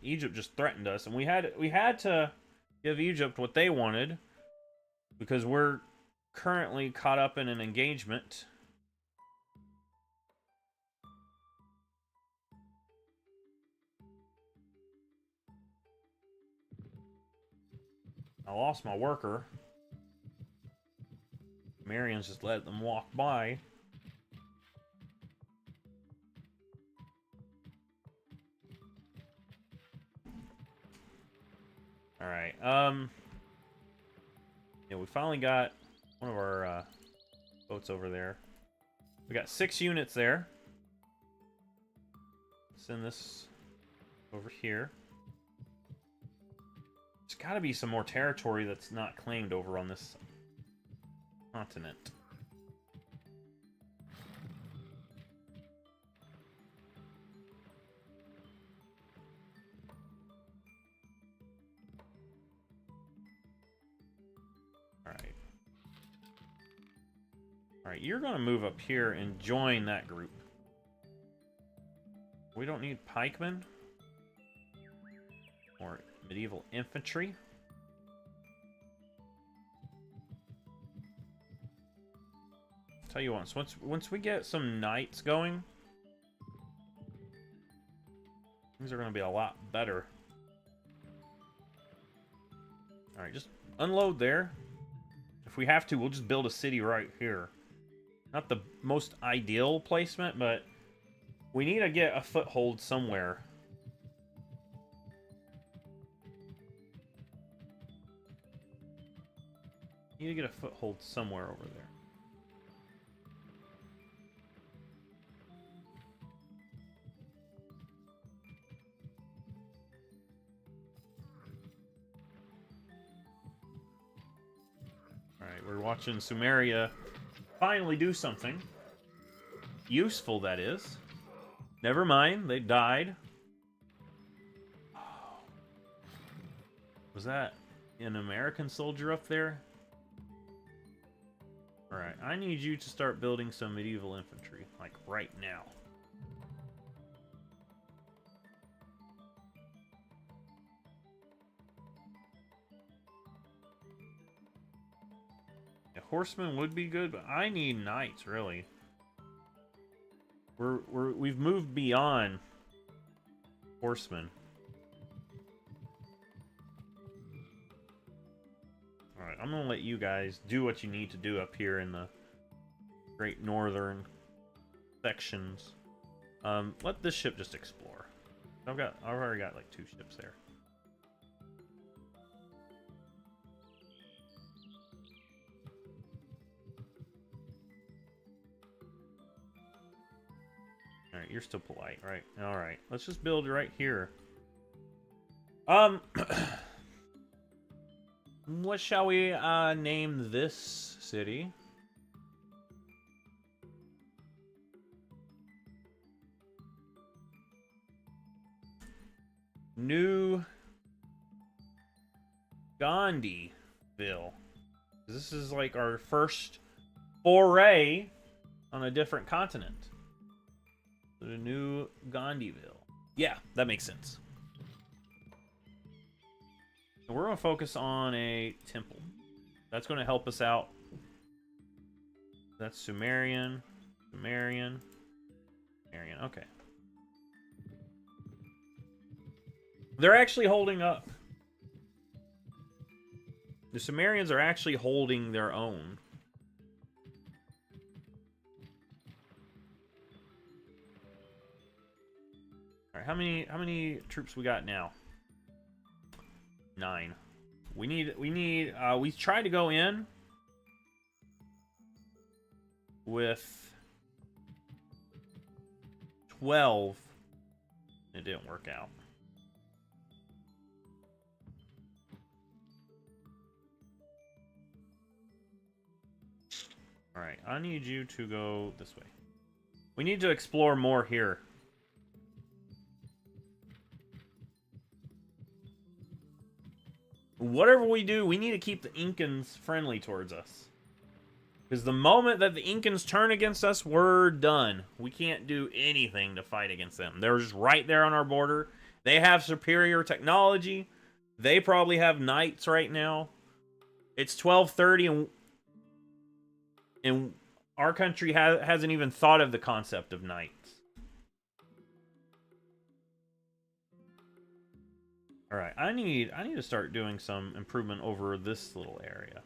Egypt just threatened us, and we had to give Egypt what they wanted because we're currently caught up in an engagement. I lost my worker. Marion's just let them walk by. Alright, yeah, we finally got one of our boats over there. We got 6 units there. Send this over here. There's gotta be some more territory that's not claimed over on this continent. Alright. Alright, you're gonna move up here and join that group. We don't need pikemen. Or medieval infantry. Tell you what, once we get some knights going, things are going to be a lot better. Alright, just unload there. If we have to, we'll just build a city right here. Not the most ideal placement, but we need to get a foothold somewhere. Need to get a foothold somewhere over there. Alright, we're watching Sumeria finally do something. Useful, that is. Never mind, they died. Was that an American soldier up there? Alright, I need you to start building some medieval infantry, like right now. Yeah, horsemen would be good, but I need knights, really. We've moved beyond horsemen. Alright, I'm gonna let you guys do what you need to do up here in the Great Northern sections. Let this ship just explore. I've already got like 2 ships there. Alright, you're still polite, right? Alright, let's just build right here. What shall we name this city? New Gandhiville. This is like our first foray on a different continent. The New Gandhiville. Yeah, that makes sense. So we're going to focus on a temple. That's going to help us out. That's Sumerian. Sumerian. Okay. They're actually holding up. The Sumerians are actually holding their own. All right, how many troops we got now? 9. We tried to go in with 12. It didn't work out. Alright, I need you to go this way. We need to explore more here. Whatever we do, we need to keep the Incans friendly towards us. Because the moment that the Incans turn against us, we're done. We can't do anything to fight against them. They're just right there on our border. They have superior technology. They probably have knights right now. It's 12:30 and our country hasn't even thought of the concept of knights. Alright, I need to start doing some improvement over this little area.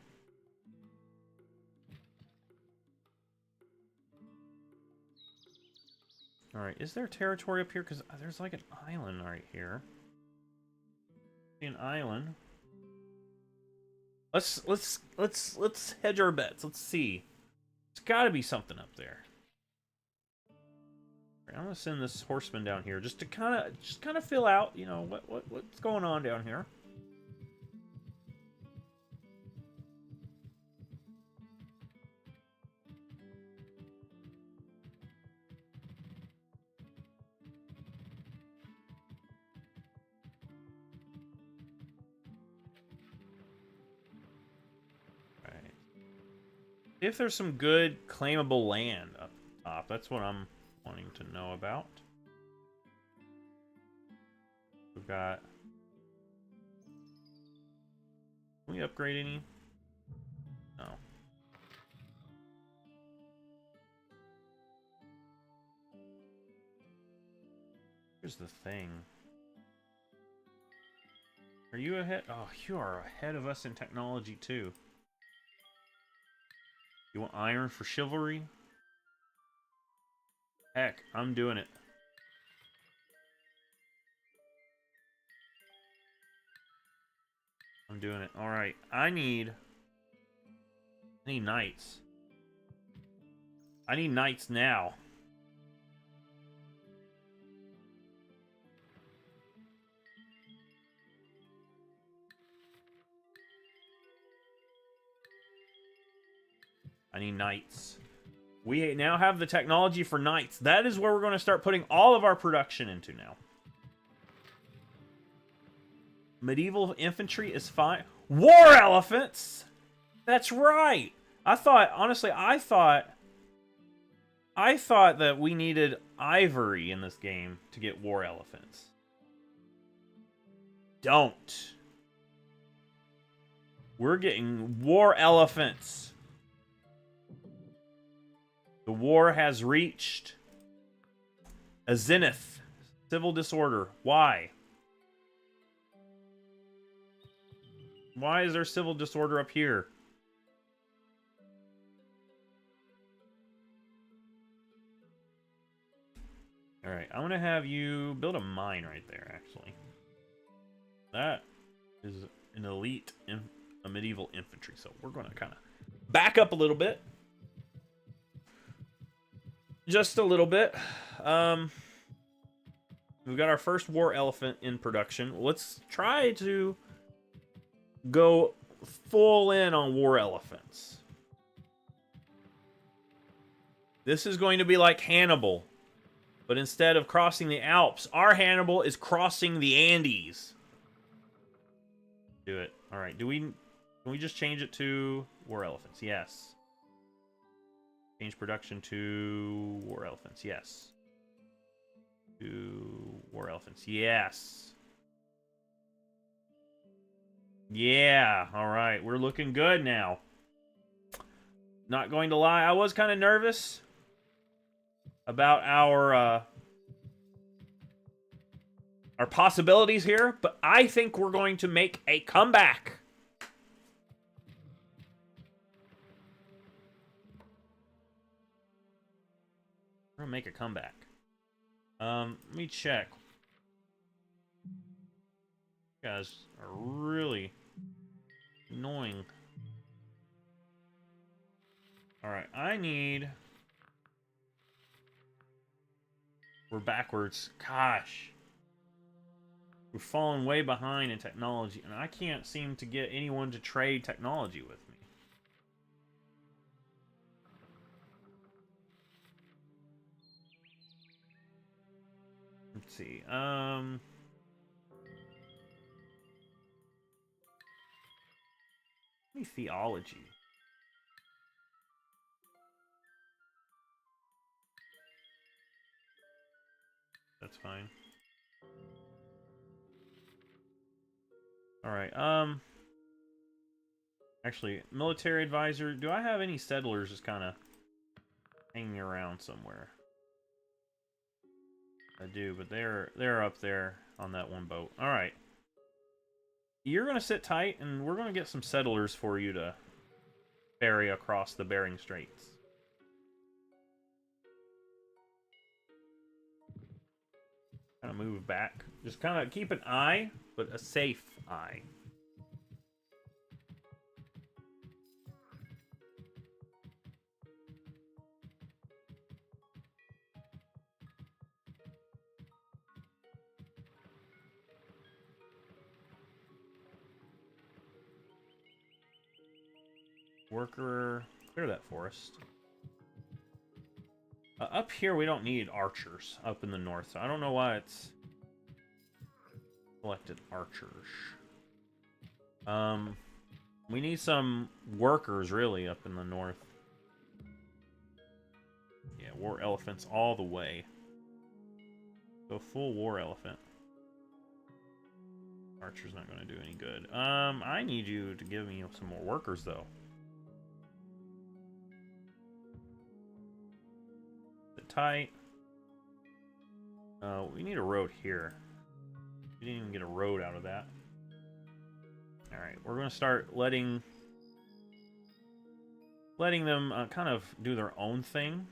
Alright, is there territory up here? Because there's like an island right here. An island. Let's hedge our bets. Let's see. There's got to be something up there. Right, I'm gonna send this horseman down here just to kind of fill out, you know, what's going on down here. If there's some good claimable land up top, that's what I'm wanting to know about. We've got... Can we upgrade any? No. Here's the thing. Are you ahead? Oh, you are ahead of us in technology too. You want iron for chivalry? Heck, I'm doing it. I'm doing it. Alright, I need knights. I need knights now. I need knights. We now have the technology for knights. That is where we're going to start putting all of our production into now. Medieval infantry is fine. War elephants! That's right! Honestly, I thought that we needed ivory in this game to get war elephants. Don't. We're getting war elephants. The war has reached a zenith. Civil disorder. Why? Why is there civil disorder up here? Alright, I'm going to have you build a mine right there, actually. That is an elite a medieval infantry, so we're going to kind of back up a little bit. Just a little bit. We've got our first war elephant in production. Let's try to go full in on war elephants. This is going to be like Hannibal. But instead of crossing the Alps, our Hannibal is crossing the Andes. Do it. Alright, can we just change it to war elephants? Yes. Change production to war elephants. Yes. To war elephants. Yes. Yeah. All right. We're looking good now. Not going to lie. I was kind of nervous about our possibilities here, but I think we're going to make a comeback. We're gonna make a comeback. Let me check. You guys are really annoying. Alright, we're backwards. Gosh. We're falling way behind in technology, and I can't seem to get anyone to trade technology with me. Let's see. Maybe theology. That's fine. All right. Actually, military advisor. Do I have any settlers just kind of hanging around somewhere? I do, but they're up there on that one boat. All right. You're gonna sit tight, and we're gonna get some settlers for you to ferry across the Bering Straits. Kind of move back. Just kind of keep an eye, but a safe eye. Worker, clear that forest. Up here, we don't need archers up in the north. So I don't know why it's selected archers. We need some workers, really, up in the north. Yeah, war elephants all the way. Go full war elephant. Archer's not going to do any good. I need you to give me some more workers, though. Sit tight. We need a road here. We didn't even get a road out of that. Alright, we're going to start letting them kind of do their own thing.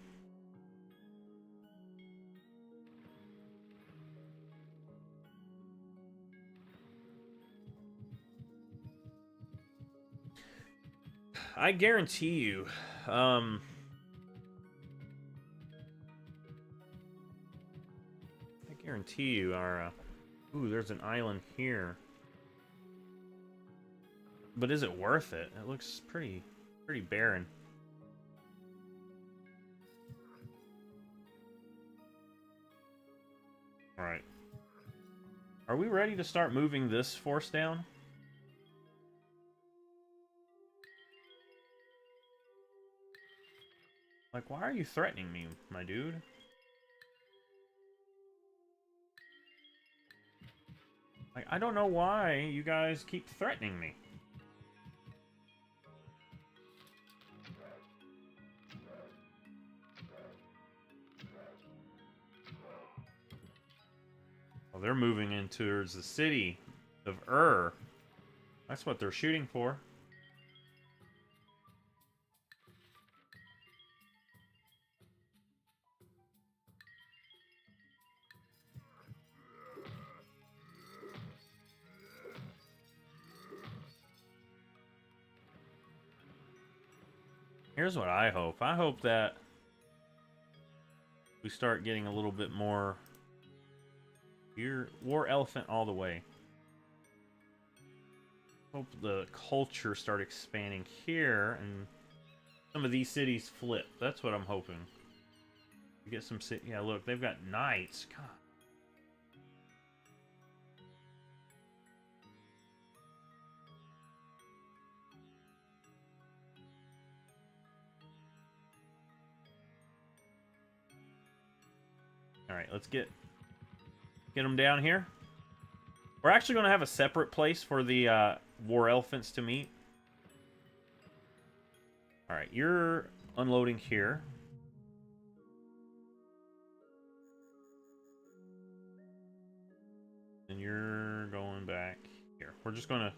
I guarantee you, I guarantee you our, ooh, there's an island here. But is it worth it? It looks pretty barren. Alright. Are we ready to start moving this force down? Like, why are you threatening me, my dude? Like, I don't know why you guys keep threatening me. Oh, they're moving in towards the city of That's what they're shooting for. Here's what I hope. I hope that we start getting a little bit more here. War elephant all the way. Hope the culture start expanding here and some of these cities flip. That's what I'm hoping. We get some yeah, look, they've got knights. God. All right, let's get them down here. We're actually going to have a separate place for the war elephants to meet. All right, you're unloading here. And you're going back here. We're just going to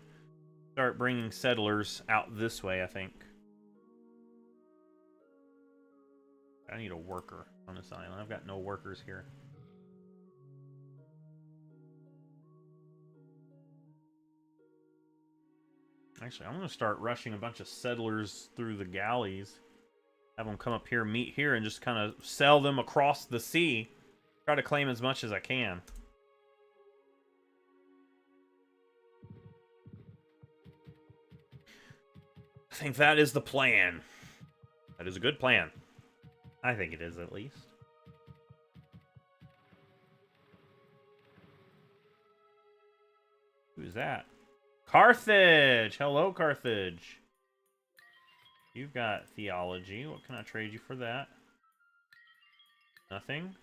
start bringing settlers out this way, I think. I need a worker on this island. I've got no workers here. Actually, I'm going to start rushing a bunch of settlers through the galleys. Have them come up here, meet here, and just kind of sell them across the sea. Try to claim as much as I can. I think that is the plan. That is a good plan. I think it is, at least. Who's that? Carthage! Hello, Carthage. You've got theology. What can I trade you for that? Nothing.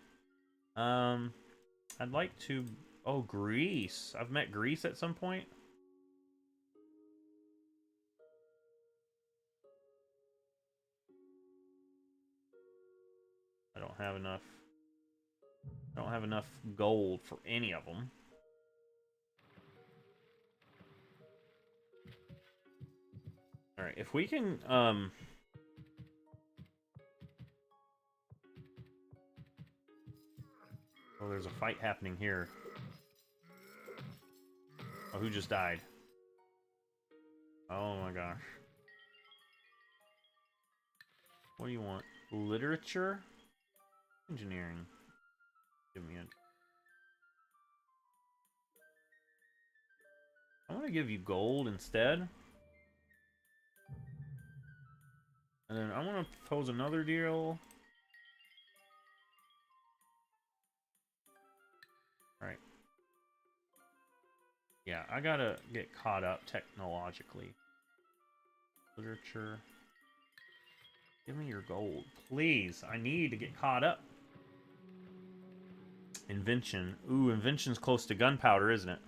I'd like to... Oh, Greece. I've met Greece at some point. I don't have enough. I don't have enough gold for any of them. Alright, if we can, oh, there's a fight happening here. Oh, who just died? Oh my gosh. What do you want? Literature? Engineering. Give me a... I want to give you gold instead. And then I want to propose another deal. Alright. Yeah, I gotta get caught up technologically. Literature. Give me your gold, please. I need to get caught up. Invention. Ooh, invention's close to gunpowder, isn't it?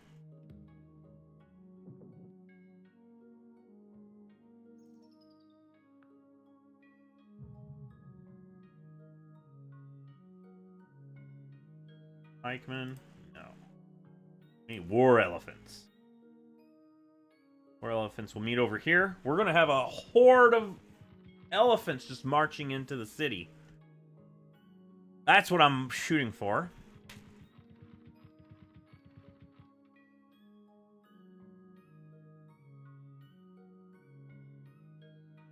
Eichmann? No. I need war elephants. War elephants will meet over here. We're gonna have a horde of elephants just marching into the city. That's what I'm shooting for.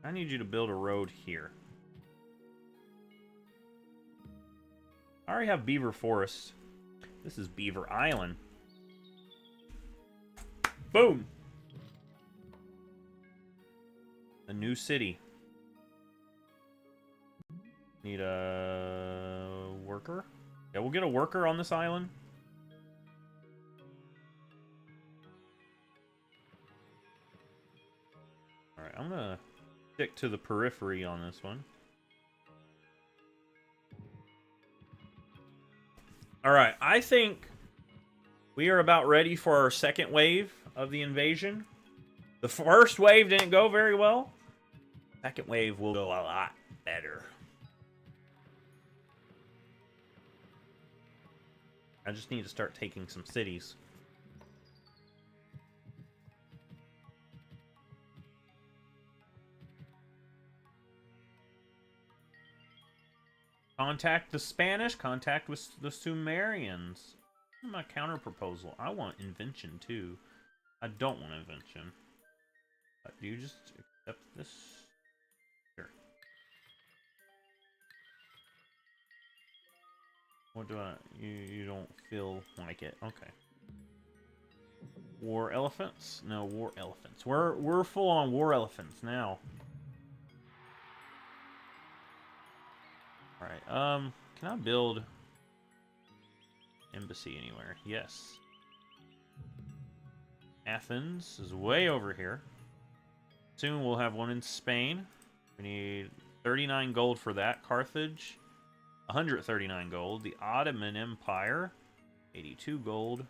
I need you to build a road here. I already have Beaver Forest. This is Beaver Island. Boom! A new city. Need a worker? Yeah, we'll get a worker on this island. Alright, I'm gonna stick to the periphery on this one. Alright, I think we are about ready for our second wave of the invasion. The first wave didn't go very well. Second wave will go a lot better. I just need to start taking some cities. Contact the Spanish, contact with the Sumerians. My counter proposal. I want invention too. I don't want invention. Do you just accept this? Sure. What do I... You don't feel like it. Okay. War elephants? No, war elephants. We're full on war elephants now. Alright, can I build embassy anywhere? Yes. Athens is way over here. Soon we'll have one in Spain. We need 39 gold for that. Carthage, 139 gold. The Ottoman Empire, 82 gold.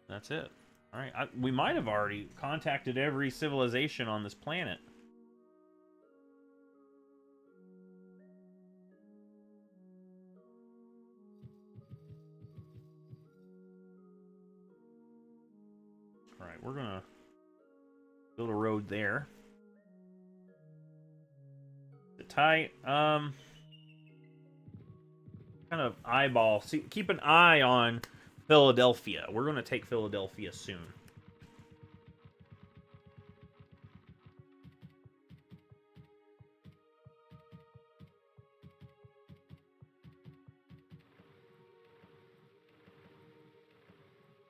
That's it. Alright, we might have already contacted every civilization on this planet. Alright, we're gonna build a road there. Tight. Kind of eyeball. See, keep an eye on Philadelphia. We're gonna take Philadelphia soon.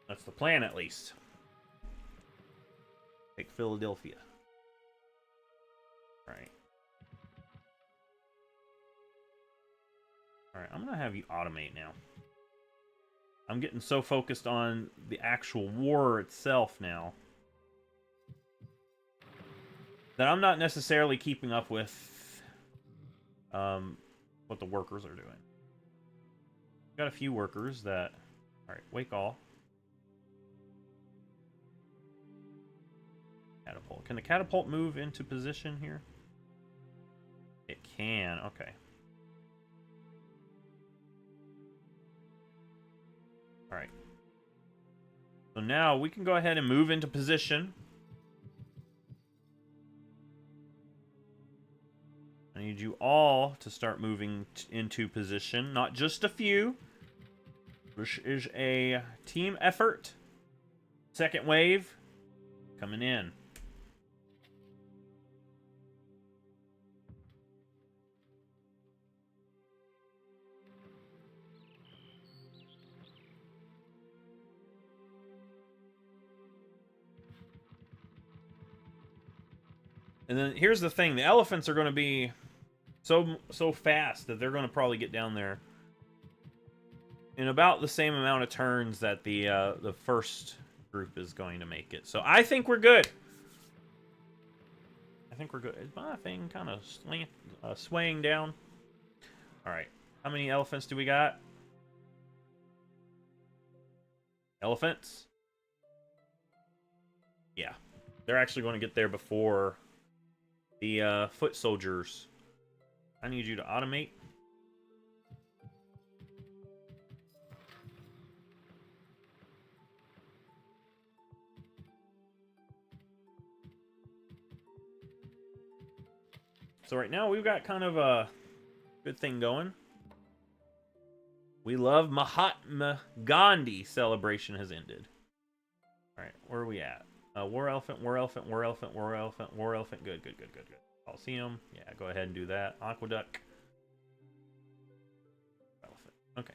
That's the plan, at least. Take Philadelphia. Right. Alright, I'm gonna have you automate now. I'm getting so focused on the actual war itself now that I'm not necessarily keeping up with what the workers are doing. Got a few workers that... Alright, wake all. Catapult. Can the catapult move into position here? It can, okay. Alright. So now we can go ahead and move into position. I need you all to start moving into position, not just a few. This is a team effort. Second wave coming in. And then here's the thing: the elephants are going to be so fast that they're going to probably get down there in about the same amount of turns that the first group is going to make it. So I think we're good. I think we're good. Is my thing kind of swaying down? All right. How many elephants do we got? Elephants? Yeah. They're actually going to get there before the foot soldiers. I need you to automate. So right now we've got kind of a good thing going. We love Mahatma Gandhi celebration has ended. All right, where are we at? War elephant, war elephant, war elephant, war elephant, war elephant. Good. Coliseum. Yeah, go ahead and do that. Aqueduct. Elephant. Okay.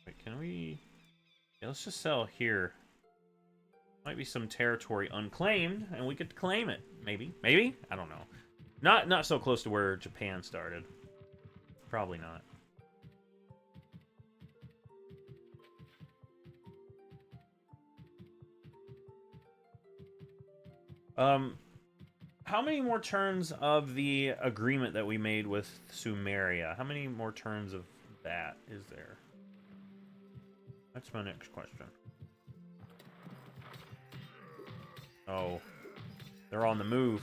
Wait, can we... Yeah, let's just sell here. Might be some territory unclaimed, and we could claim it. Maybe. Maybe? I don't know. Not so close to where Japan started. Probably not. How many more turns of the agreement that we made with Sumeria? How many more turns of that is there? That's my next question. Oh, they're on the move.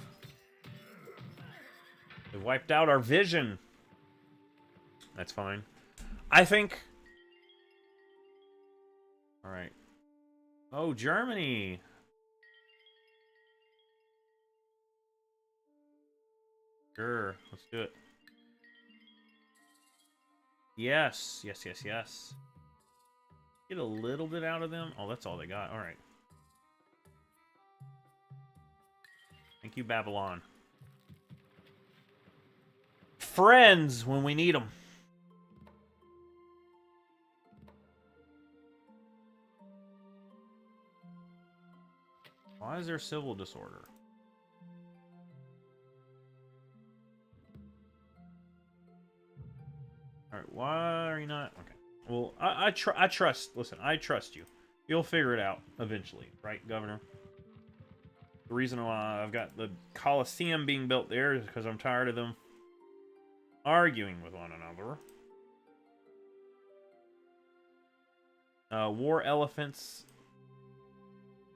They wiped out our vision. That's fine. I think... Alright. Oh, Germany! Sure, let's do it. Yes. Get a little bit out of them. Oh, that's all they got. Alright. Thank you, Babylon. Friends when we need them. Why is there civil disorder? Alright, why are you not... Okay. Well, I trust... Listen, I trust you. You'll figure it out eventually, right, Governor? The reason why I've got the Coliseum being built there is because I'm tired of them arguing with one another. War elephants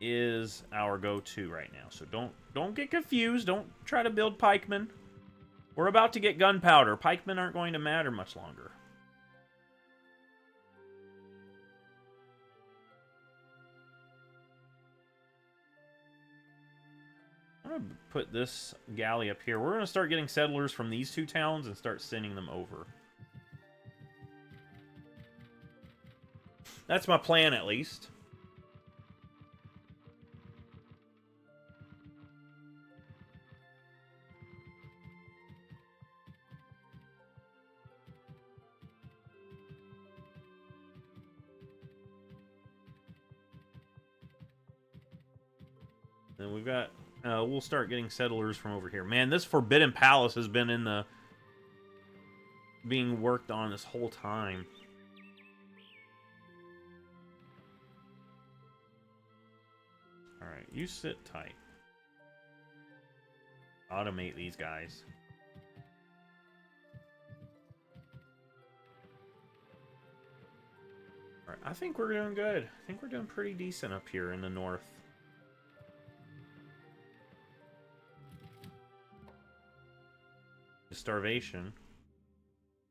is our go-to right now. So don't get confused. Don't try to build pikemen. We're about to get gunpowder. Pikemen aren't going to matter much longer. I'm going to put this galley up here. We're going to start getting settlers from these two towns and start sending them over. That's my plan, at least. And we've got... we'll start getting settlers from over here. Man, this Forbidden Palace has been in the... being worked on this whole time. Alright, you sit tight. Automate these guys. Alright, I think we're doing good. I think we're doing pretty decent up here in the north. Starvation.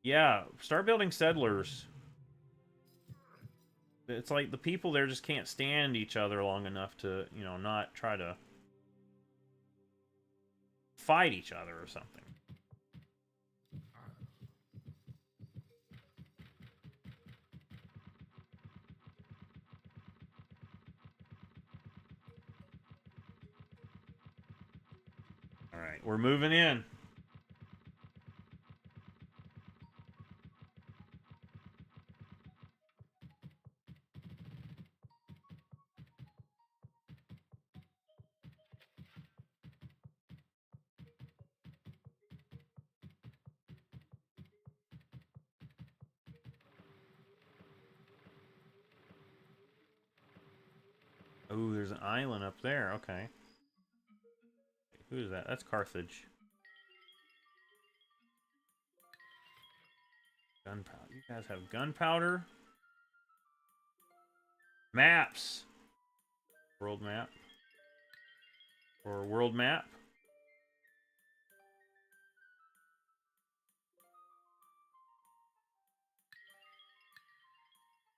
Yeah, start building settlers. It's like the people there just can't stand each other long enough to, you know, not try to fight each other or something. All right, we're moving in. Oh, there's an island up there. Okay. Who is that? That's Carthage. Gunpowder. You guys have gunpowder? Maps! World map. Or world map.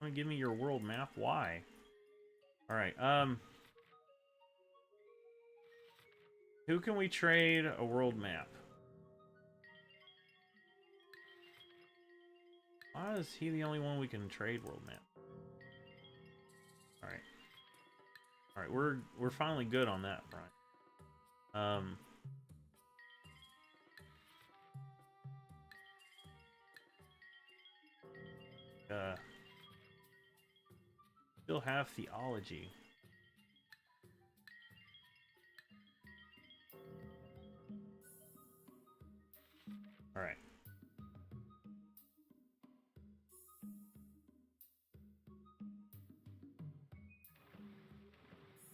Want to give me your world map? Why? Alright, who can we trade a world map? Why is he the only one we can trade world map? Alright. Alright, we're finally good on that front. Still have theology. All right.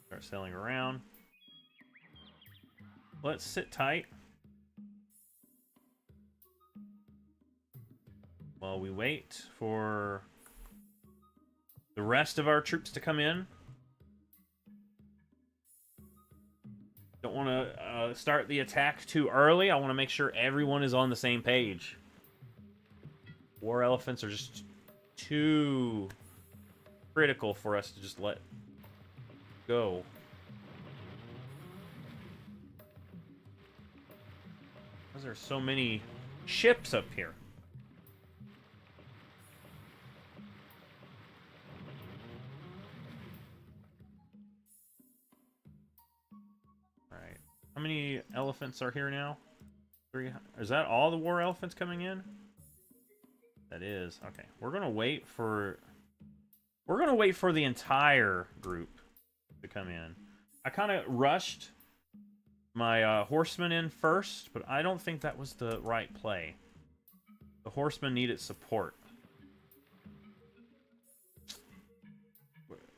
Start selling around. Let's sit tight while we wait for the rest of our troops to come in. Don't want to start the attack too early. I want to make sure everyone is on the same page. War elephants are just too critical for us to just let go. Because there's so many ships up here. Alright. How many elephants are here now? 300. Is that all the war elephants coming in? That is. Okay. We're gonna wait for the entire group to come in. I kind of rushed my horsemen in first, but I don't think that was the right play. The horsemen needed support.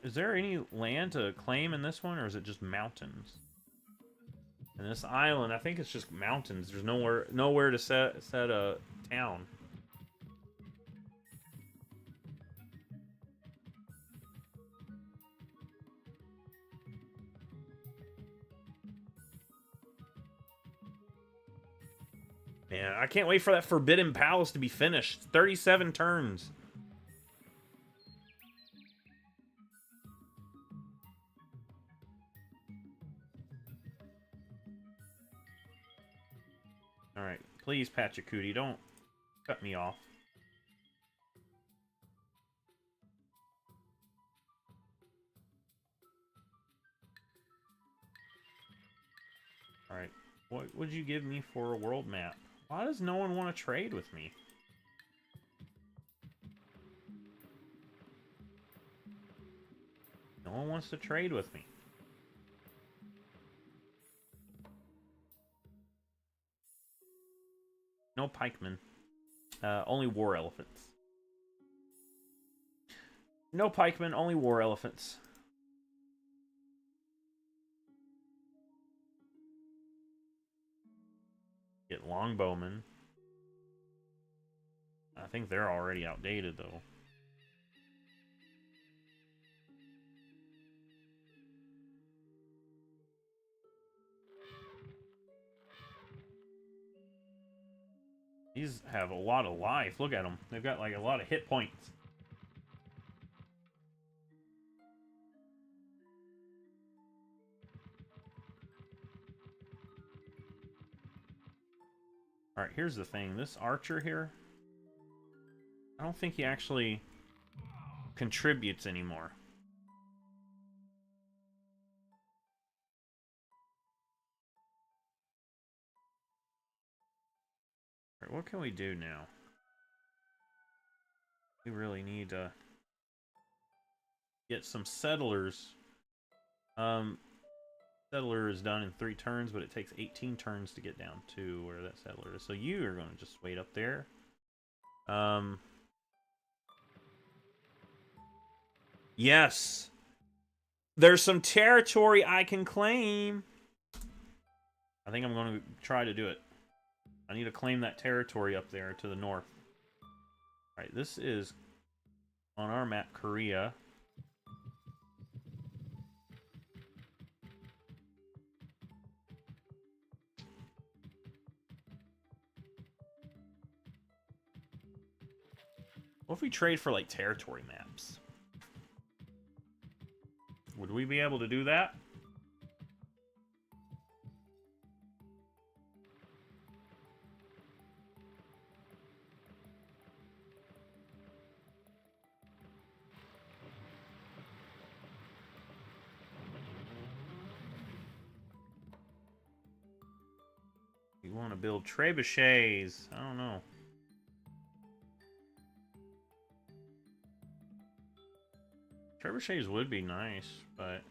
Is there any land to claim in this one, or is it just mountains? And this island, I think it's just mountains. There's nowhere to set a town. Man, I can't wait for that Forbidden Palace to be finished. 37 turns. Alright, please, Pachacuti, don't cut me off. Alright, what would you give me for a world map? Why does no one want to trade with me? No one wants to trade with me. No pikemen. Only war elephants. No pikemen, only war elephants. Get longbowmen. I think they're already outdated, though. These have a lot of life. Look at them. They've got, like, a lot of hit points. Alright, here's the thing. This archer here, I don't think he actually contributes anymore. Alright, what can we do now? We really need to get some settlers. Settler is done in 3 turns, but it takes 18 turns to get down to where that settler is. So you are going to just wait up there. Yes! There's some territory I can claim! I think I'm going to try to do it. I need to claim that territory up there to the north. Alright, this is on our map, Korea. What if we trade for, like, territory maps? Would we be able to do that? We want to build trebuchets. I don't know. Trebuchets would be nice, but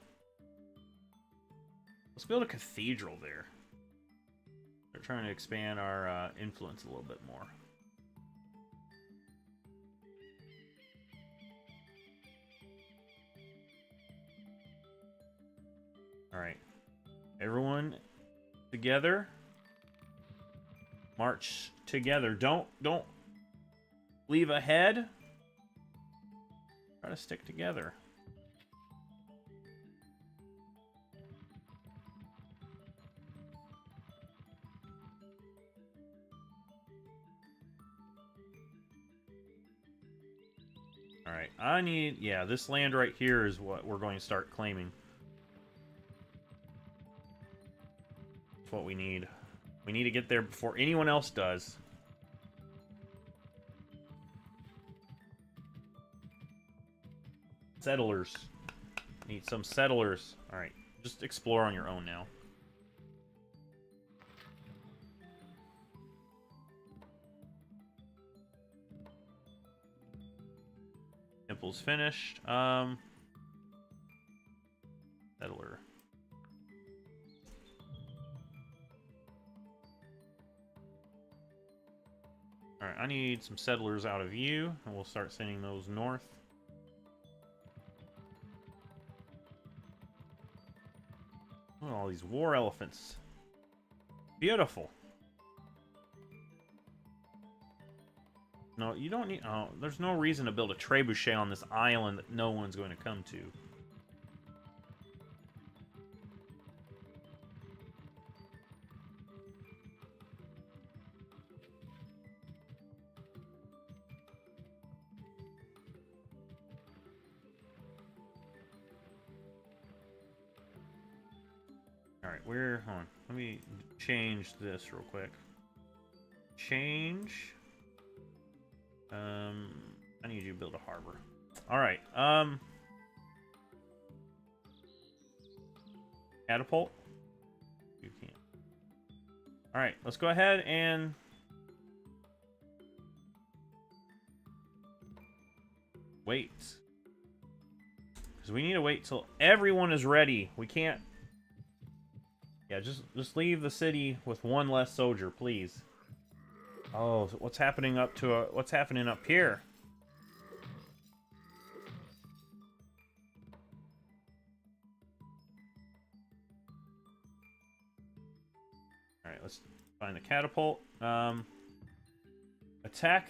let's build a cathedral there. They're trying to expand our influence a little bit more. Alright. Everyone together. March together. Don't leave ahead. Try to stick together. Alright, I need... Yeah, this land right here is what we're going to start claiming. That's what we need. We need to get there before anyone else does. Settlers. Need some settlers. Alright, just explore on your own now. Temple's finished. Settler. Alright, I need some settlers out of you, and we'll start sending those north. Look at all these war elephants. Beautiful. No, you don't need... Oh, there's no reason to build a trebuchet on this island that no one's going to come to. Alright, hold on. Let me change this real quick. Change. I need you to build a harbor. Alright, catapult. You can't. Alright, let's go ahead and wait. Because we need to wait till everyone is ready. We can't... Yeah, just leave the city with one less soldier, please. Oh, so what's happening up to what's happening up here? All right, let's find the catapult. Attack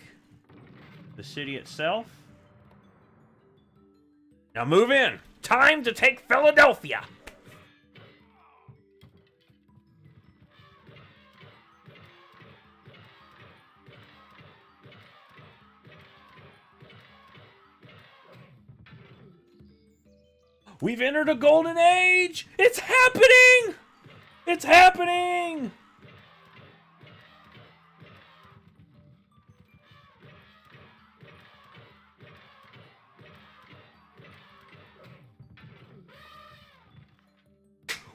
the city itself. Now move in. Time to take Philadelphia. We've entered a golden age! It's happening! It's happening!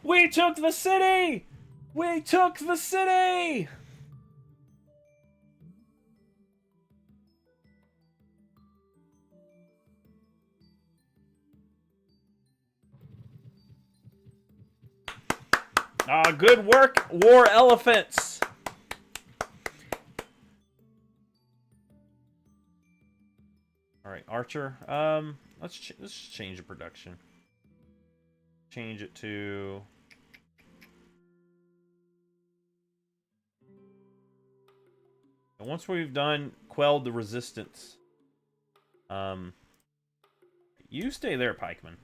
We took the city! We took the city! Good work, war elephants. All right, Archer. Let's change the production. Change it to. And once we've quelled the resistance, you stay there, pikeman.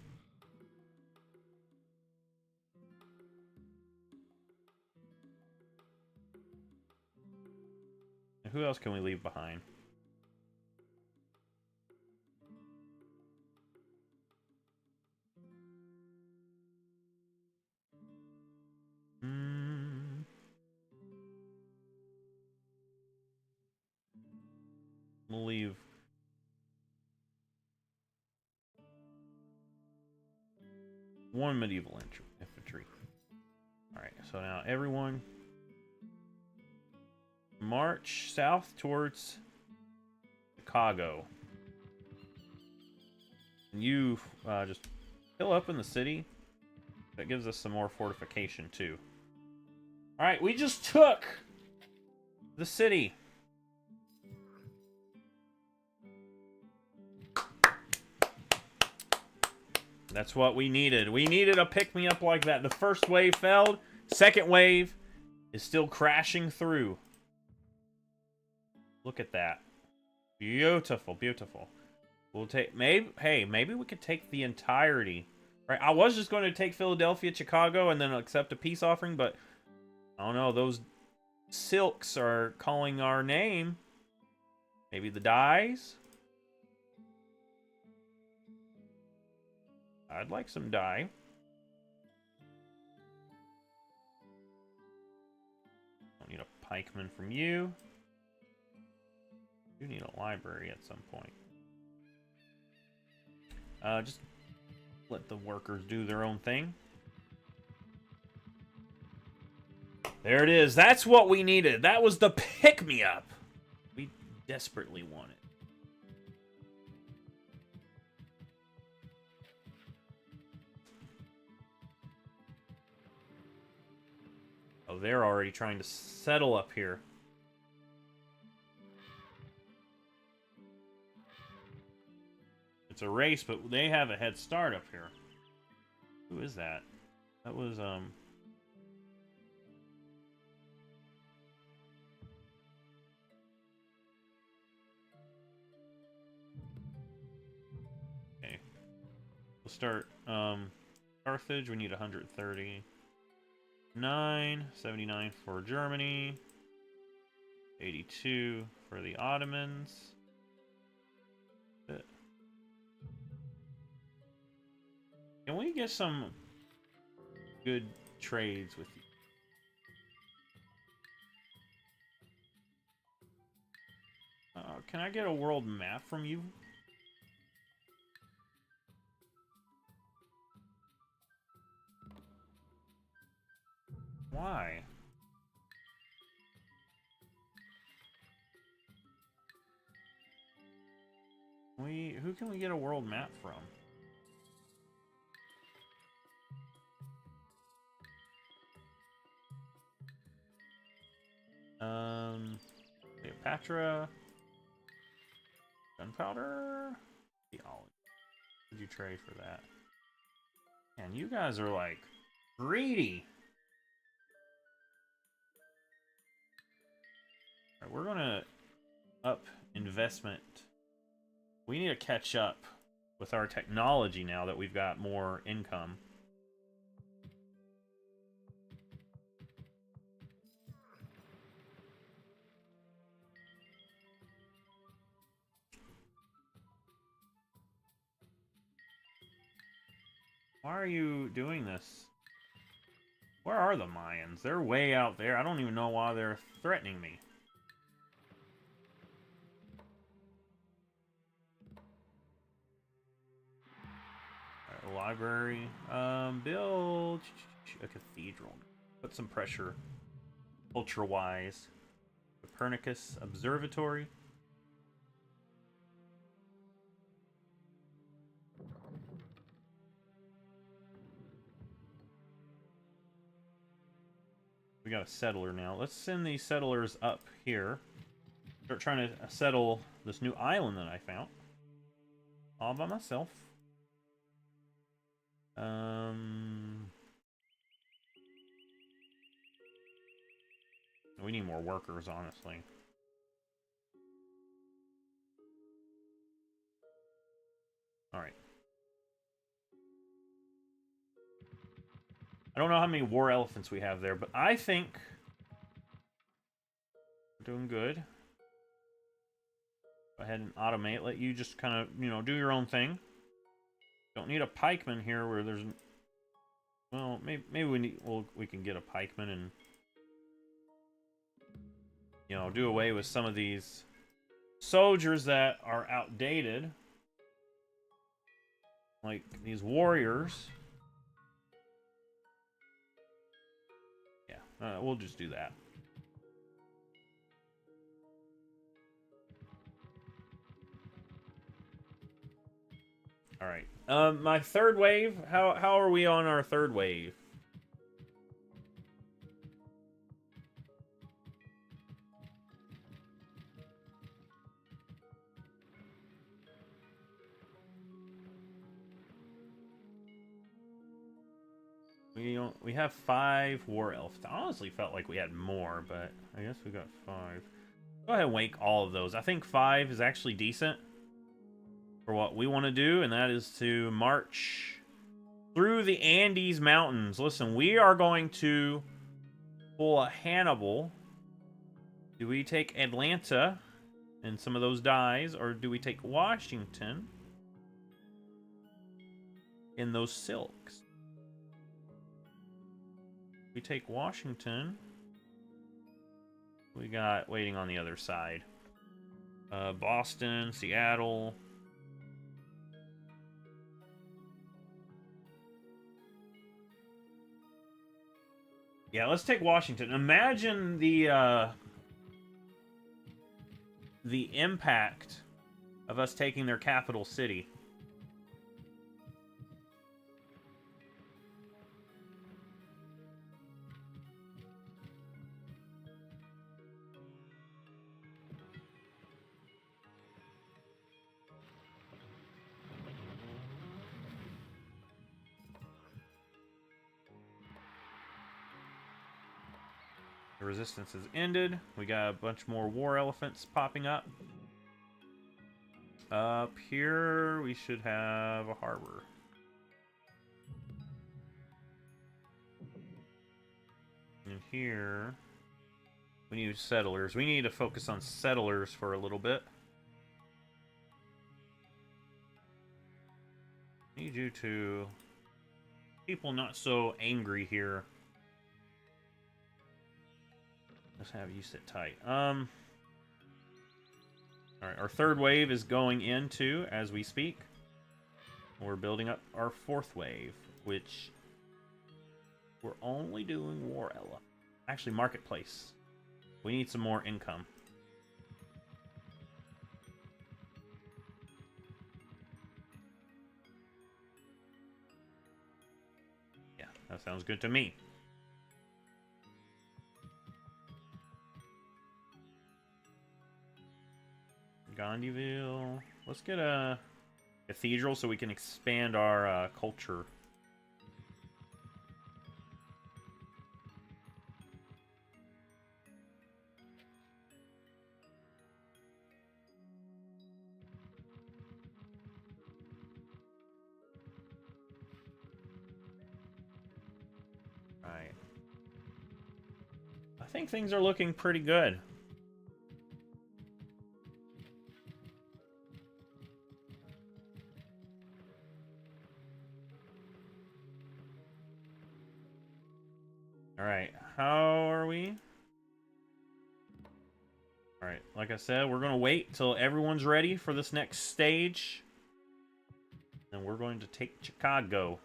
Who else can we leave behind? We'll leave. One medieval infantry. Alright, so now everyone march south towards Chicago. And you just fill up in the city. That gives us some more fortification too. Alright, we just took the city. That's what we needed. We needed a pick-me-up like that. The first wave failed. Second wave is still crashing through. Look at that. Beautiful, beautiful. We'll take... maybe we could take the entirety. Right, I was just going to take Philadelphia, Chicago, and then accept a peace offering, but... I don't know, those silks are calling our name. Maybe the dyes? I'd like some dye. Don't need a pikeman from you. Do need a library at some point. Just let the workers do their own thing. There it is. That's what we needed. That was the pick-me-up we desperately wanted. Oh, they're already trying to settle up here. It's a race, but they have a head start up here. Who is that? That was, okay. We'll start, Carthage, we need 130. 79 for Germany, 82 for the Ottomans. Can we get some good trades with you? Can I get a world map from you? Why? Who can we get a world map from? Cleopatra. Gunpowder. Theology. What did you trade for that? Man, you guys are like greedy. All right, we're gonna up investment. We need to catch up with our technology now that we've got more income. Why are you doing this? Where are the Mayans? They're way out there. I don't even know why they're threatening me. Right, library. Build a cathedral. Put some pressure. Ultra-wise. Copernicus Observatory. We got a settler now. Let's send these settlers up here. Start trying to settle this new island that I found. All by myself. We need more workers, honestly. Alright. I don't know how many war elephants we have there, but I think we're doing good. Go ahead and automate. Let you just kind of, you know, do your own thing. Don't need a pikeman here where there's... Well, maybe we need... Well, we can get a pikeman and... You know, do away with some of these soldiers that are outdated. Like these warriors. Yeah, we'll just do that. All right. My third wave. How are we on our third wave? We have 5 war elves. I honestly felt like we had more, but I guess we got 5. Go ahead and wake all of those. I think 5 is actually decent for what we want to do, and that is to march through the Andes Mountains. Listen, we are going to pull a Hannibal. Do we take Atlanta and some of those dies, or do we take Washington in those silks? We take Washington. We got waiting on the other side. Boston, Seattle. Yeah, let's take Washington. Imagine the impact of us taking their capital city. The resistance has ended. We got a bunch more war elephants popping up. Up here, we should have a harbor. And here, we need settlers. We need to focus on settlers for a little bit. Need you to... People not so angry here. Let's have you sit tight. Alright, our third wave is going into as we speak. We're building up our fourth wave, which we're only doing war elephant. Actually, marketplace. We need some more income. Yeah, that sounds good to me. Gandhiville. Let's get a cathedral so we can expand our culture. Right. I think things are looking pretty good. Alright, how are we? Alright, like I said, we're going to wait till everyone's ready for this next stage. And we're going to take Chicago.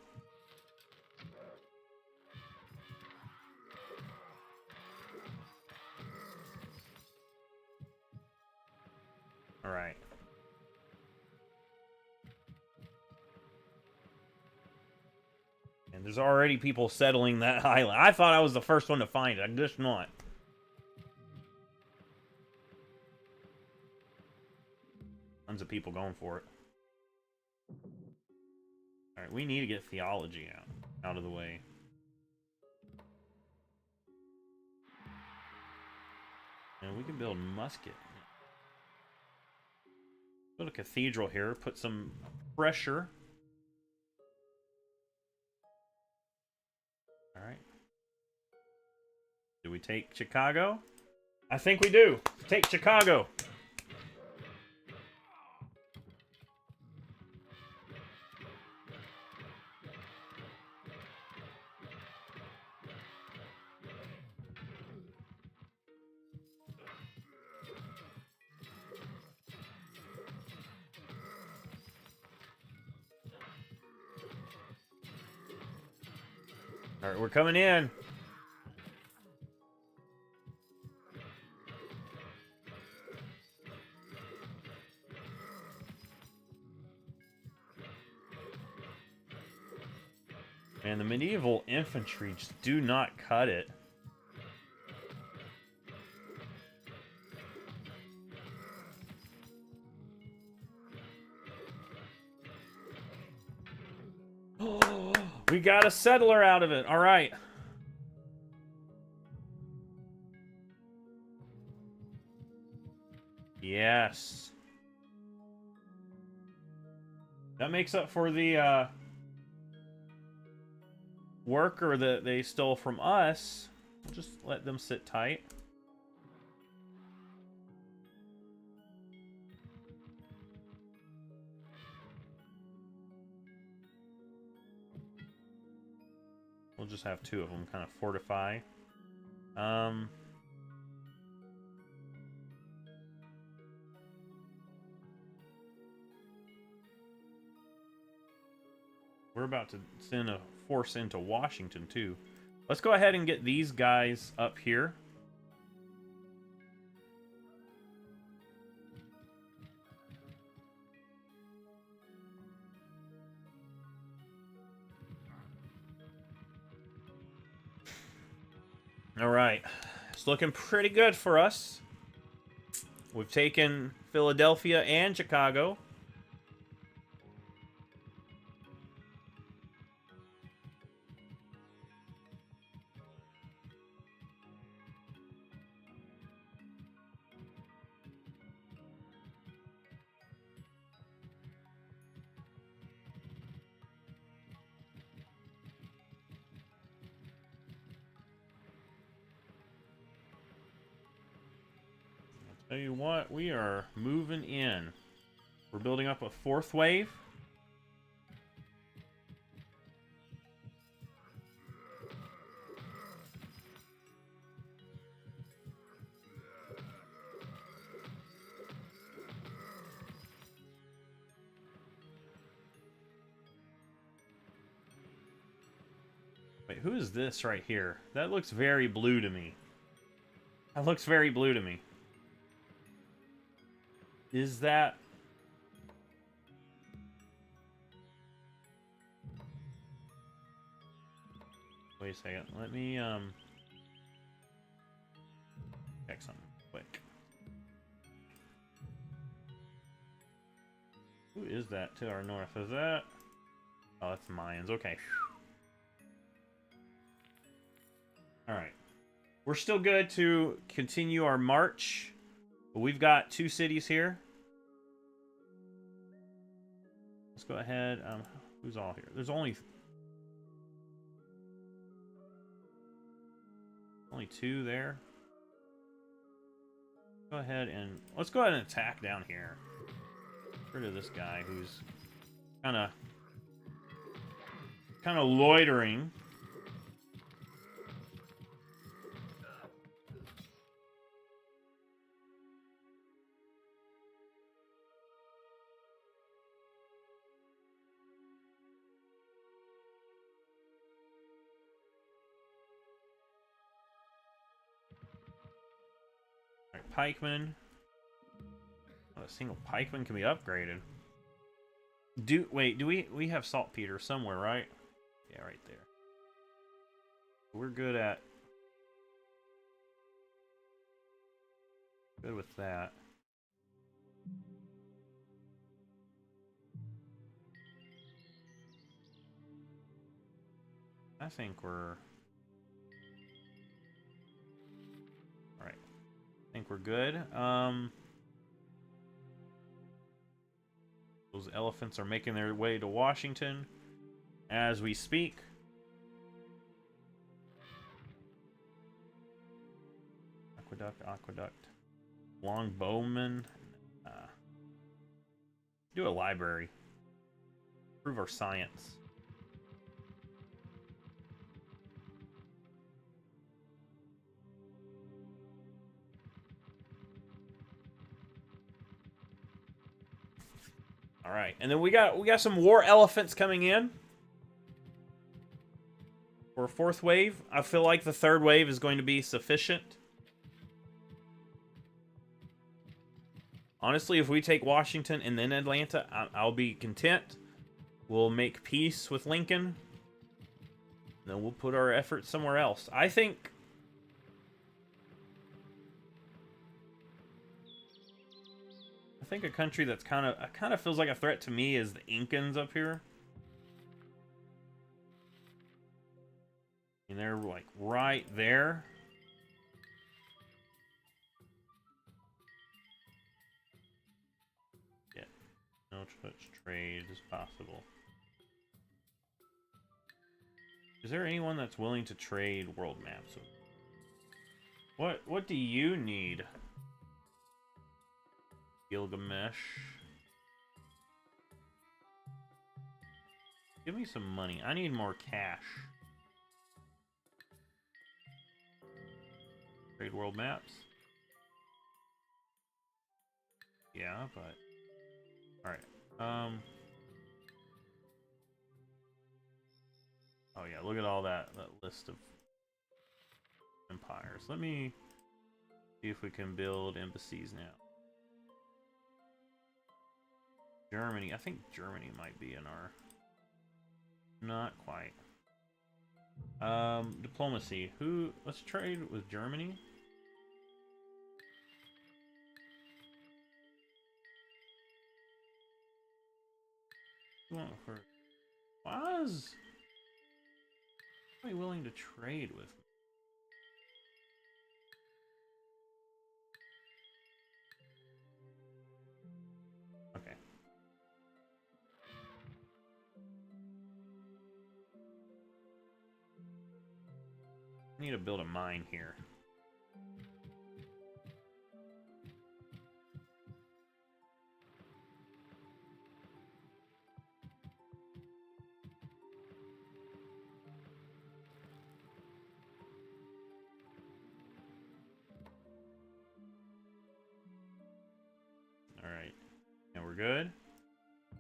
Alright. And there's already people settling that island. I thought I was the first one to find it. I'm just not. Tons of people going for it. Alright, we need to get theology out of the way. And we can build musket. Build a cathedral here. Put some pressure. Alright. Do we take Chicago? I think we do. Take Chicago. Alright, we're coming in. And the medieval infantry just do not cut it. We got a settler out of it. All right. Yes. That makes up for the worker that they stole from us. We'll just let them sit tight. We'll just have two of them kind of fortify. We're about to send a force into Washington, too. Let's go ahead and get these guys up here. All right. It's looking pretty good for us. We've taken Philadelphia and Chicago. Tell you what, we are moving in. We're building up a fourth wave. Wait, who is this right here? That looks very blue to me. That looks very blue to me. Is that... Wait a second. Let me, check something quick. Who is that to our north? Is that... Oh, that's Mayans. Okay. Alright. We're still good to continue our march. We've got 2 cities here. Let's go ahead. Who's all here? There's only 2 there. Go ahead and let's go ahead and attack down here. Get rid of this guy who's kind of loitering. Pikeman. Oh, a single pikeman can be upgraded. Do we have saltpeter somewhere, right? Yeah, right there. We're good with that. I think we're good. Those elephants are making their way to Washington as we speak. Aqueduct. Longbowman. Do a library. Improve our science. All right, and then we got some war elephants coming in for a 4th wave. I feel like the 3rd wave is going to be sufficient. Honestly, if we take Washington and then Atlanta, I'll be content. We'll make peace with Lincoln. Then we'll put our efforts somewhere else. I think a country that's kind of feels like a threat to me is the Incans up here. And they're like right there. Yeah, no such trade is possible. Is there anyone that's willing to trade world maps? What do you need? Gilgamesh. Give me some money. I need more cash. Trade world maps. Yeah, but alright. Oh yeah, look at all that list of empires. Let me see if we can build embassies now. Germany. I think Germany might be in our... Not quite. Diplomacy. Let's trade with Germany. Why is anybody willing to trade with me? Okay. I need to build a mine here. Alright. Now we're good.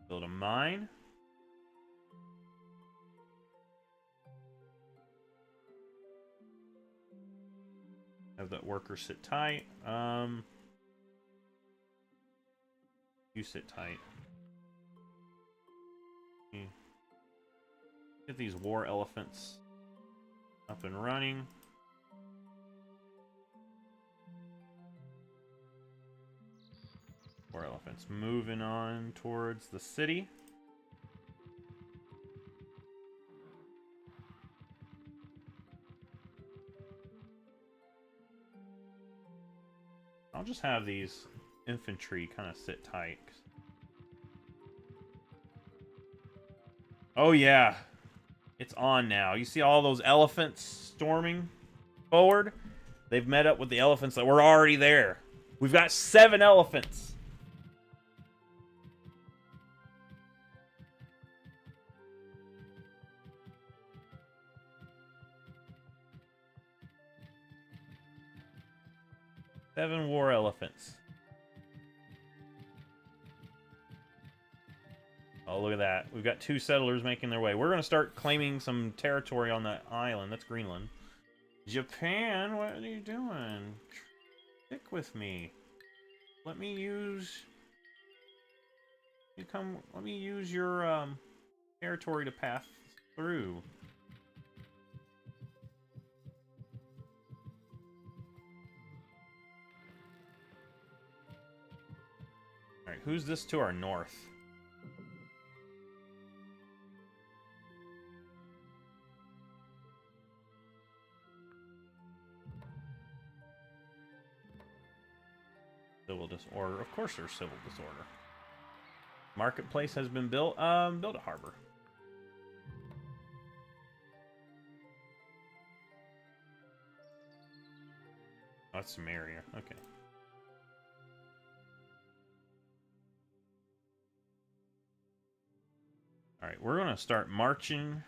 Build a mine. Have that worker sit tight. You sit tight. Get these war elephants up and running. War elephants moving on towards the city. I'll just have these infantry kind of sit tight. Oh yeah, it's on now. You see all those elephants storming forward? They've met up with the elephants that were already there. We've got 7 elephants. Seven war elephants. Oh, look at that. We've got 2 settlers making their way. We're going to start claiming some territory on that island. That's Greenland. Japan, what are you doing? Stick with me. Let me use... Let me use your territory to pass through. Alright, who's this to our north? Civil disorder. Of course there's civil disorder. Marketplace has been built. Build a harbor. Oh, that's Samaria. Okay. Alright, we're going to start marching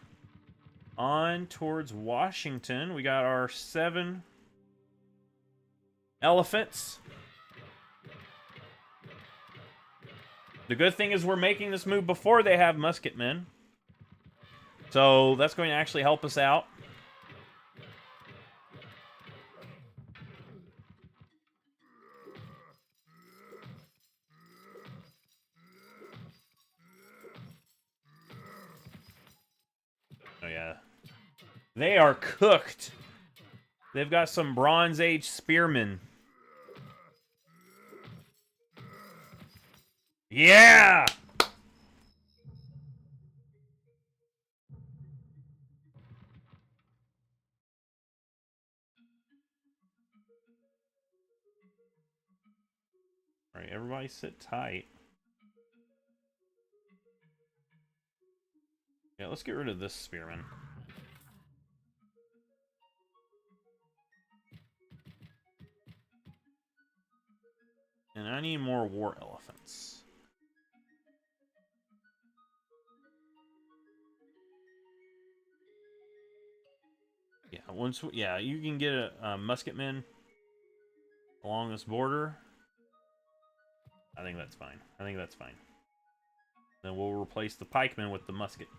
on towards Washington. We got our 7 elephants. The good thing is we're making this move before they have musketmen. So that's going to actually help us out. Oh yeah. They are cooked. They've got some Bronze Age spearmen. Yeah! Alright, everybody sit tight. Yeah, let's get rid of this spearman. And I need more war elephants. Yeah, you can get a musketman along this border. I think that's fine. Then we'll replace the pikemen with the muskets.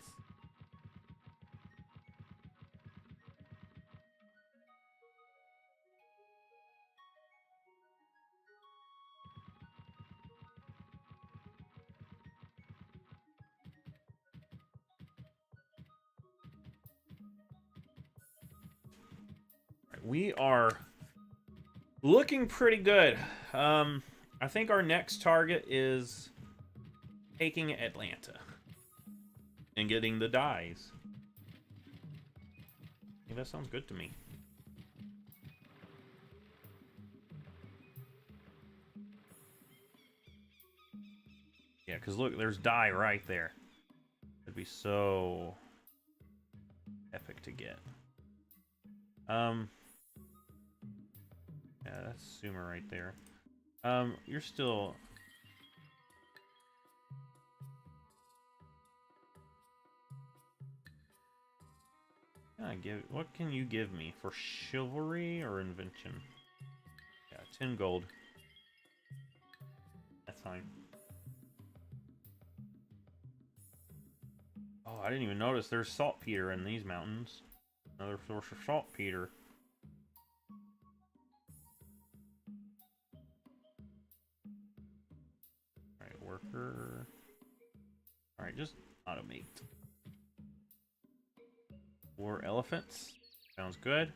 We are looking pretty good. I think our next target is taking Atlanta and getting the dies. Yeah, that sounds good to me. Yeah, because look, there's die right there. It'd be so epic to get. Yeah, that's Sumer right there. You're still... What can you give me? For chivalry or invention? Yeah, 10 gold. That's fine. Oh, I didn't even notice there's saltpeter in these mountains. Another source of saltpeter. Alright, worker. Alright, just automate. War elephants. Sounds good.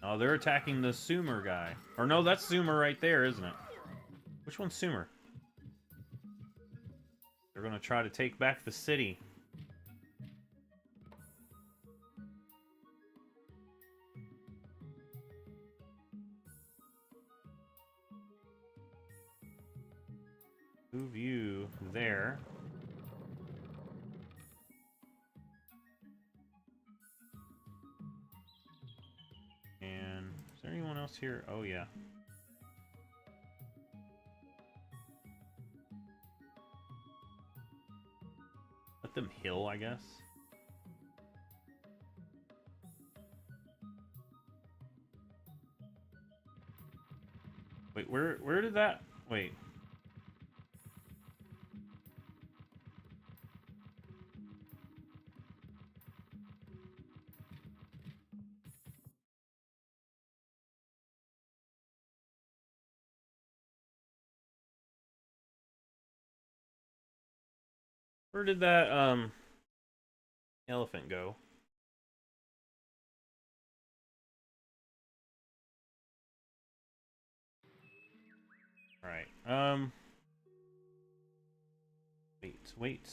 Oh, they're attacking the Sumer guy. Or no, that's Sumer right there, isn't it? Which one's Sumer? They're gonna try to take back the city. Move you there. And is there anyone else here? Oh, yeah. Let them heal, I guess. Wait, where did that... Wait. Where did that, elephant go? Alright, wait.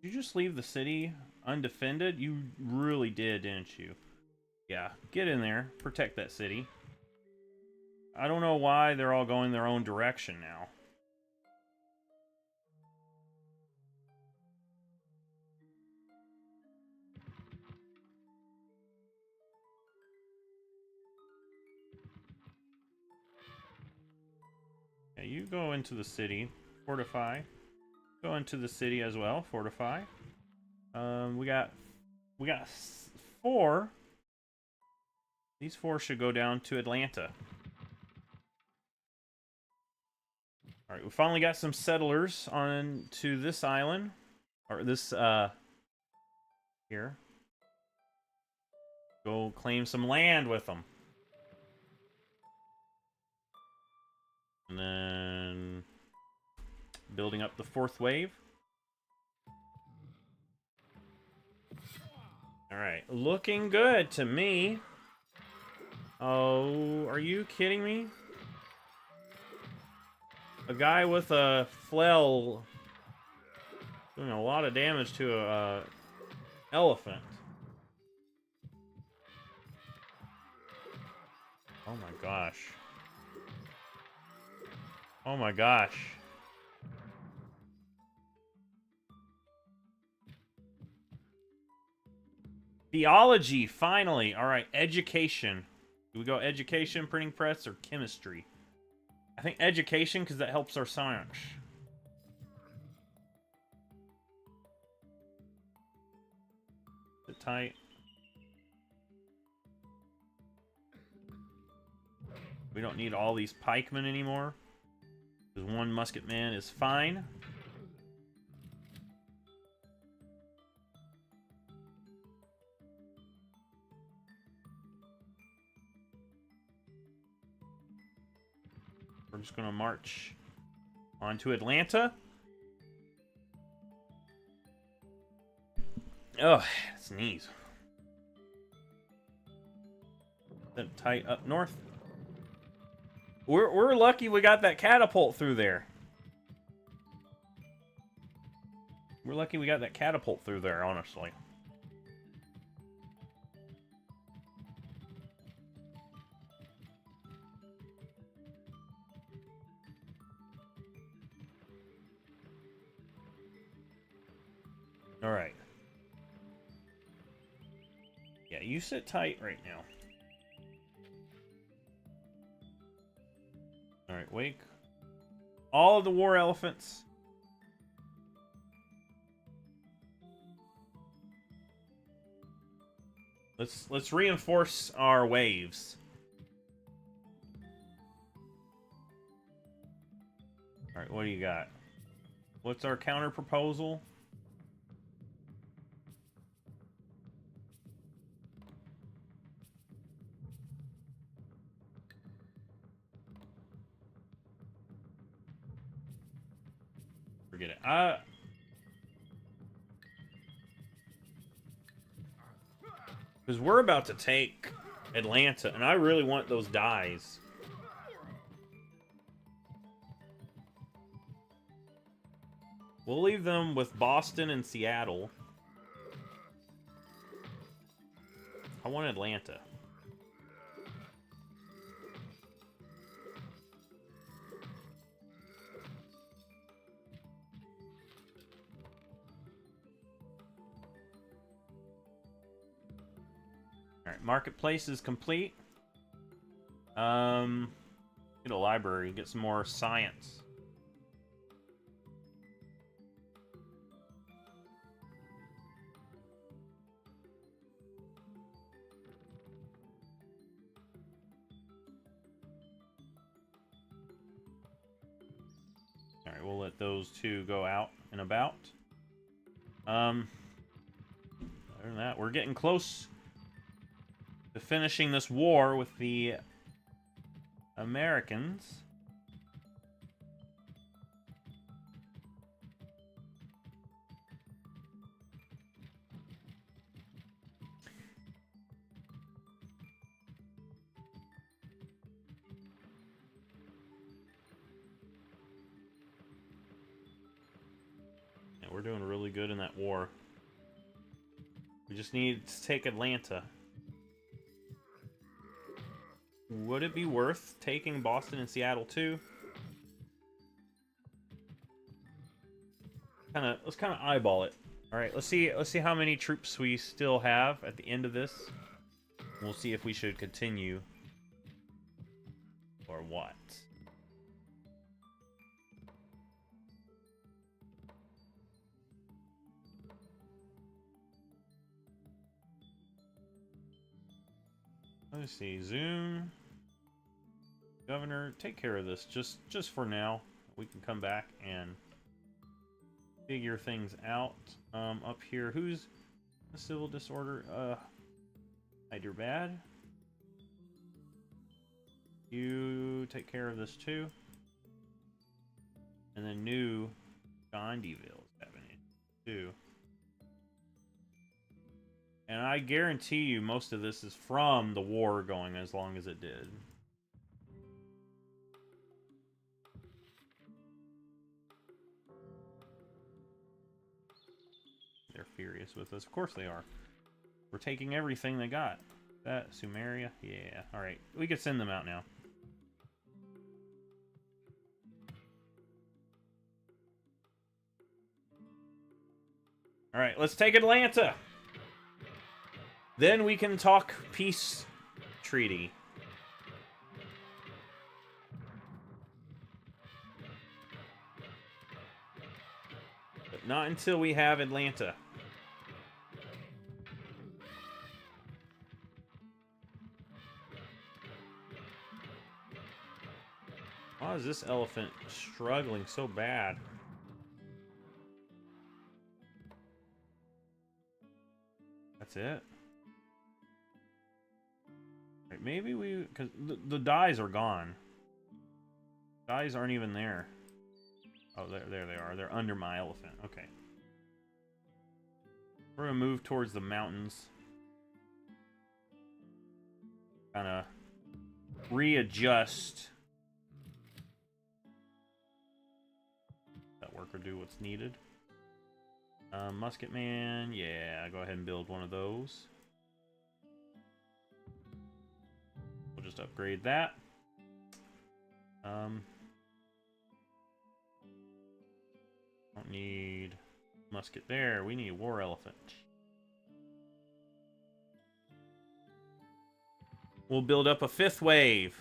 Did you just leave the city undefended? You really did, didn't you? Yeah, get in there. Protect that city. I don't know why they're all going their own direction now. Yeah, you go into the city. Fortify. Go into the city as well. Fortify. We got 4. These 4 should go down to Atlanta. Alright, we finally got some settlers on to this island. Or this, here. Go claim some land with them. And then... building up the 4th wave. Alright, looking good to me. Oh, are you kidding me? A guy with a flail doing a lot of damage to a elephant. Oh my gosh. Oh my gosh. Theology, finally. Alright, education. Do we go education, printing press, or chemistry? I think education, because that helps our science. Sit tight. We don't need all these pikemen anymore. Because 1 musketman is fine. We're just gonna march on to Atlanta. Oh, sneeze. Then tight up north. We're lucky we got that catapult through there. We're lucky we got that catapult through there, honestly. Alright. Yeah, you sit tight right now. Alright, wake. All of the war elephants. Let's reinforce our waves. Alright, what do you got? What's our counter proposal? Forget it. Because we're about to take Atlanta, and I really want those dies. We'll leave them with Boston and Seattle. I want Atlanta. Alright, marketplace is complete. Get a library, get some more science. Alright, we'll let those two go out and about. Other than that, we're getting close to finishing this war with the Americans. Yeah, we're doing really good in that war. We just need to take Atlanta. Would it be worth taking Boston and Seattle too? Let's kind of eyeball it. All right, let's see how many troops we still have at the end of this. We'll see if we should continue or what. Let's see, Zoom. Governor, take care of this just for now. We can come back and figure things out. Up here, who's the civil disorder? Hyderabad. You take care of this too. And then New Gandhiville is having it too. And I guarantee you most of this is from the war going as long as it did. They're furious with us. Of course they are. We're taking everything they got. That, Sumeria? Yeah. Alright. We can send them out now. Alright, let's take Atlanta! Then we can talk peace treaty. But not until we have Atlanta. Why is this elephant struggling so bad? That's it? Right, maybe we... Because the dies are gone. Dies aren't even there. Oh, there they are. They're under my elephant. Okay. We're going to move towards the mountains. Kind of readjust. That worker do what's needed. Musket Man. Yeah, go ahead and build one of those. We'll just upgrade that. Don't need musket there. We need a war elephant. We'll build up a 5th wave.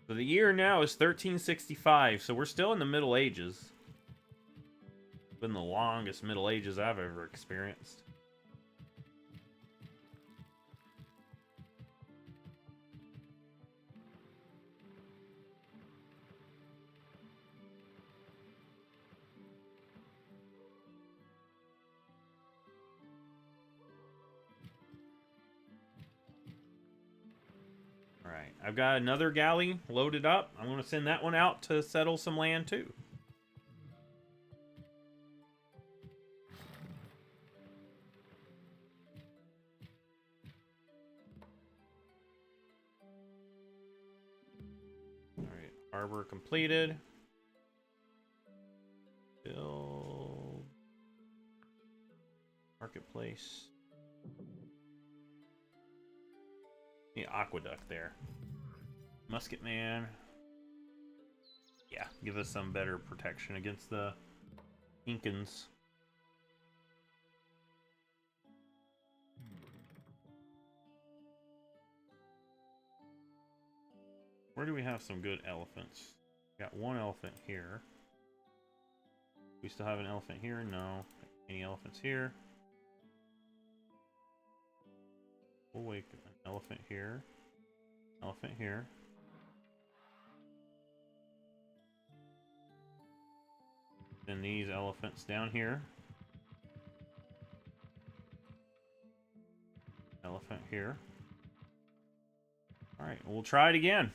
So the year now is 1365, so we're still in the Middle Ages. Been the longest Middle Ages I've ever experienced. I've got another galley loaded up. I'm going to send that one out to settle some land too. Alright, harbor completed. Build. Marketplace. The aqueduct there. Musket man. Yeah, give us some better protection against the Incans. Where do we have some good elephants? We got one elephant here. We still have an elephant here? No. Any elephants here? We'll wake an elephant here. Elephant here. Then these elephants down here. Elephant here. Alright, we'll try it again.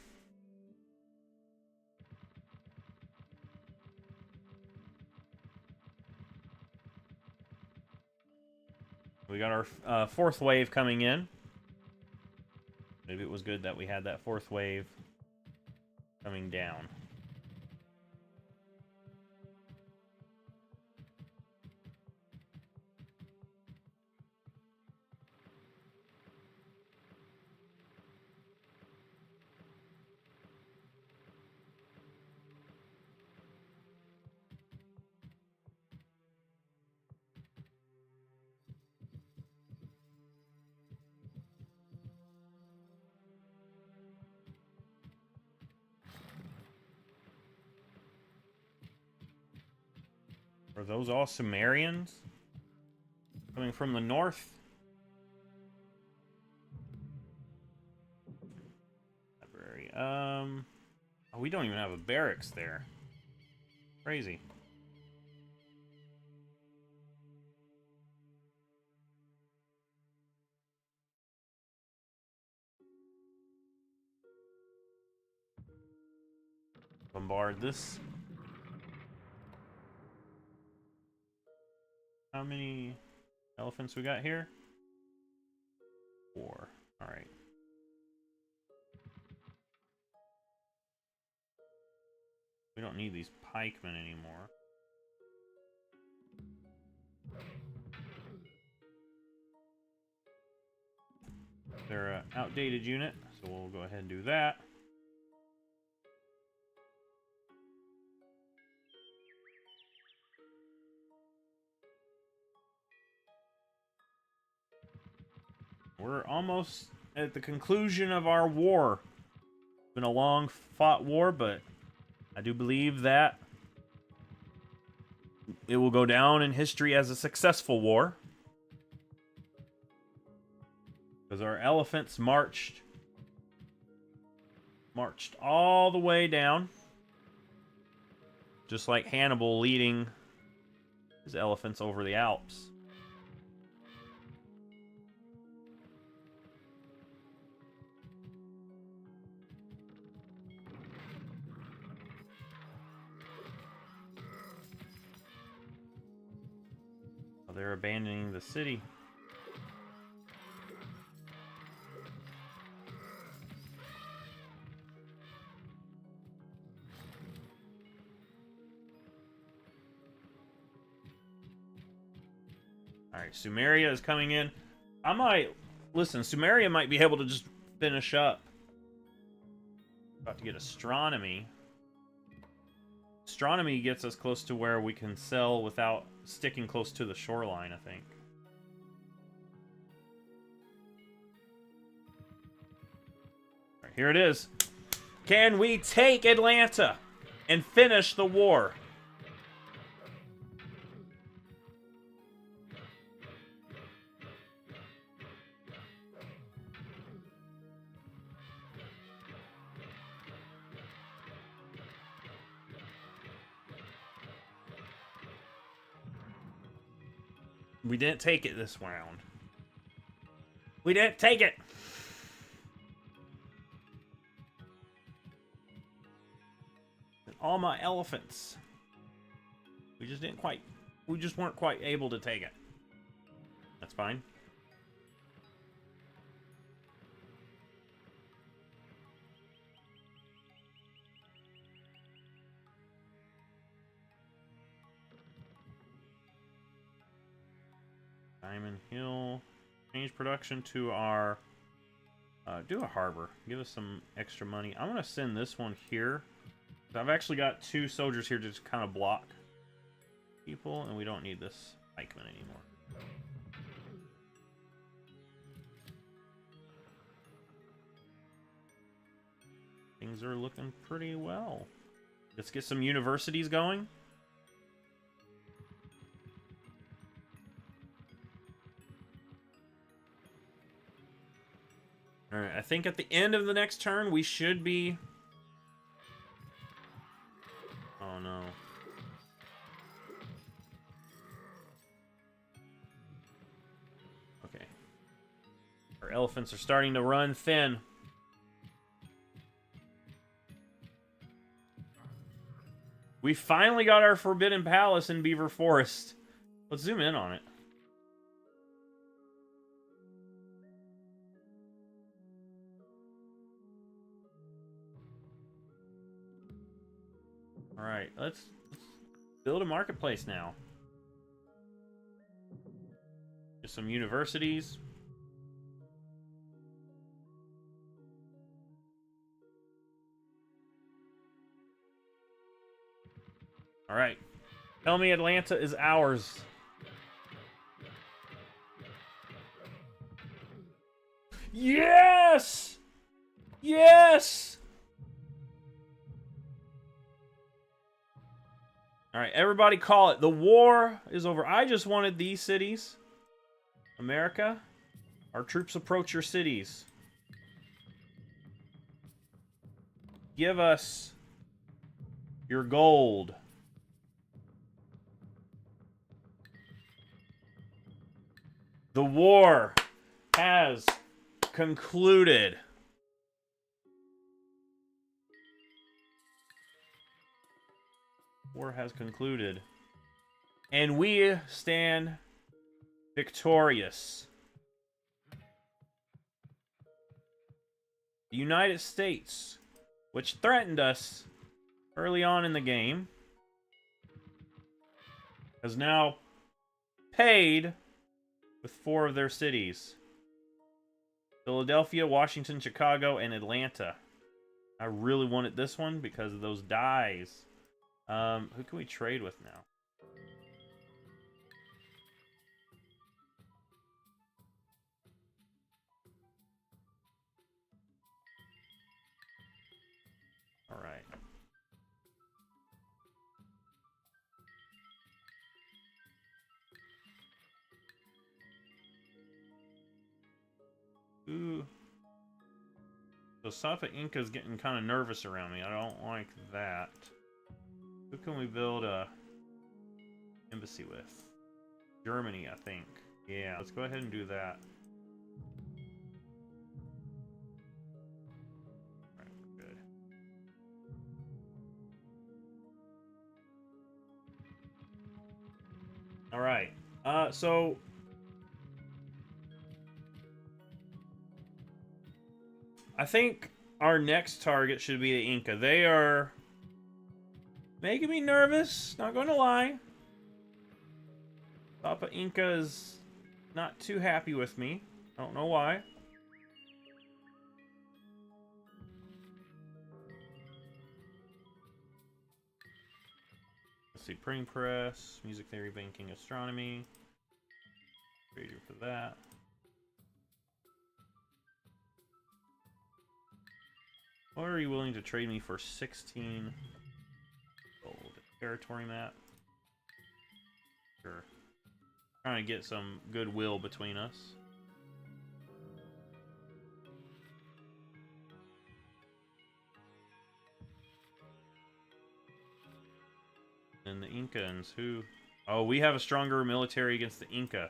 We got our fourth wave coming in. Maybe it was good that we had that fourth wave coming down. Are those all Sumerians? Coming from the north? Library. Oh, we don't even have a barracks there. Crazy. Bombard this. How many elephants we got here? 4. Alright. We don't need these pikemen anymore. They're an outdated unit, so we'll go ahead and do that. We're almost at the conclusion of our war. It's been a long fought war, but I do believe that it will go down in history as a successful war. Because our elephants marched all the way down. Just like Hannibal leading his elephants over the Alps. They're abandoning the city. Alright, Sumeria is coming in. Listen, Sumeria might be able to just finish up. About to get astronomy. Astronomy gets us close to where we can sell without sticking close to the shoreline, I think. All right, here it is. Can we take Atlanta and finish the war? We didn't take it this round. We didn't take it. all my elephants. We just weren't quite able to take it. That's fine. Diamond Hill. Change production to our... do a harbor. Give us some extra money. I'm going to send this one here. I've actually got 2 soldiers here to just kind of block people, and we don't need this pikeman anymore. Things are looking pretty well. Let's get some universities going. Alright, I think at the end of the next turn we should be... Oh no. Okay. Our elephants are starting to run thin. We finally got our Forbidden Palace in Beaver Forest. Let's zoom in on it. Alright, let's build a marketplace now. Just some universities. Alright. Tell me Atlanta is ours. Yes! Yes! Alright, everybody call it. The war is over. I just wanted these cities. America, our troops approach your cities. Give us your gold. The war has concluded. War has concluded. And we stand victorious. The United States, which threatened us early on in the game, has now paid with 4 of their cities. Philadelphia, Washington, Chicago, and Atlanta. I really wanted this one because of those dies. Who can we trade with now? All right. Ooh. So Safa Inca's getting kind of nervous around me. I don't like that. Who can we build a embassy with? Germany, I think. Yeah, let's go ahead and do that. Alright, good. Alright. So I think our next target should be the Inca. They are making me nervous, not going to lie. Papa Inca is not too happy with me. I don't know why. Let's see, printing press, music theory, banking, astronomy. Trade you for that. What are you willing to trade me for 16 gold? Territory map? Sure. Trying to get some goodwill between us. And the Incans, who... Oh, we have a stronger military against the Inca.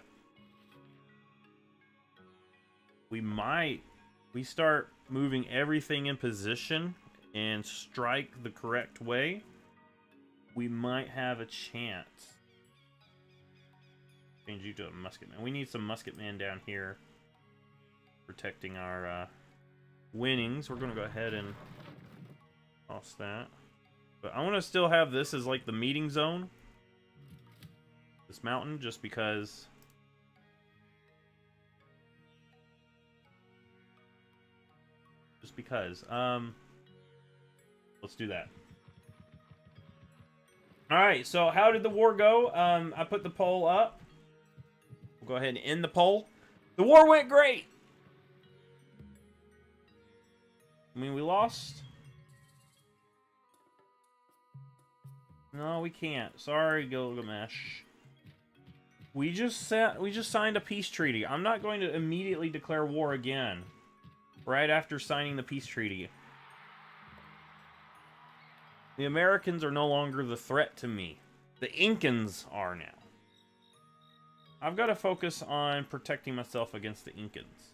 We start moving everything in position and strike the correct way. we might have a chance. Change you to a musketman. We need some musketmen down here protecting our winnings. We're going to go ahead and toss that. But I want to still have this as like the meeting zone. This mountain, just because... let's do that. Alright, so how did the war go? I put the poll up. We'll go ahead and end the poll. The war went great! I mean, we lost. No, we can't. Sorry, Gilgamesh. We just signed a peace treaty. I'm not going to immediately declare war again. Right after signing the peace treaty. The Americans are no longer the threat to me. The Incans are now. I've got to focus on protecting myself against the Incans.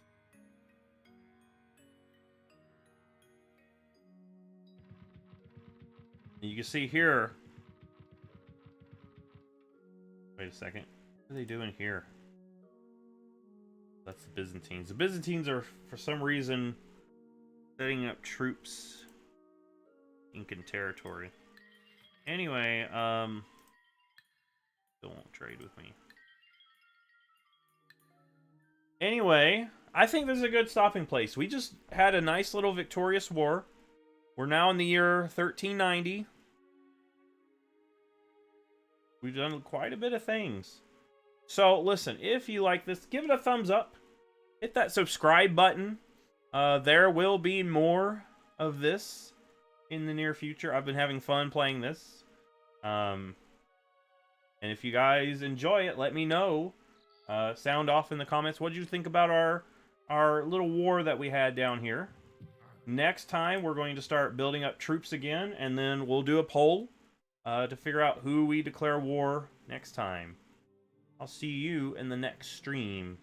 You can see here... Wait a second. What are they doing here? That's the Byzantines. The Byzantines are, for some reason, setting up troops in Incan territory. Anyway, still won't trade with me. Anyway, I think this is a good stopping place. We just had a nice little victorious war. We're now in the year 1390. We've done quite a bit of things. So, listen, if you like this, give it a thumbs up. Hit that subscribe button. There will be more of this in the near future. I've been having fun playing this. And if you guys enjoy it, let me know. Sound off in the comments. What did you think about our little war that we had down here? Next time, we're going to start building up troops again, and then we'll do a poll to figure out who we declare war next time. I'll see you in the next stream.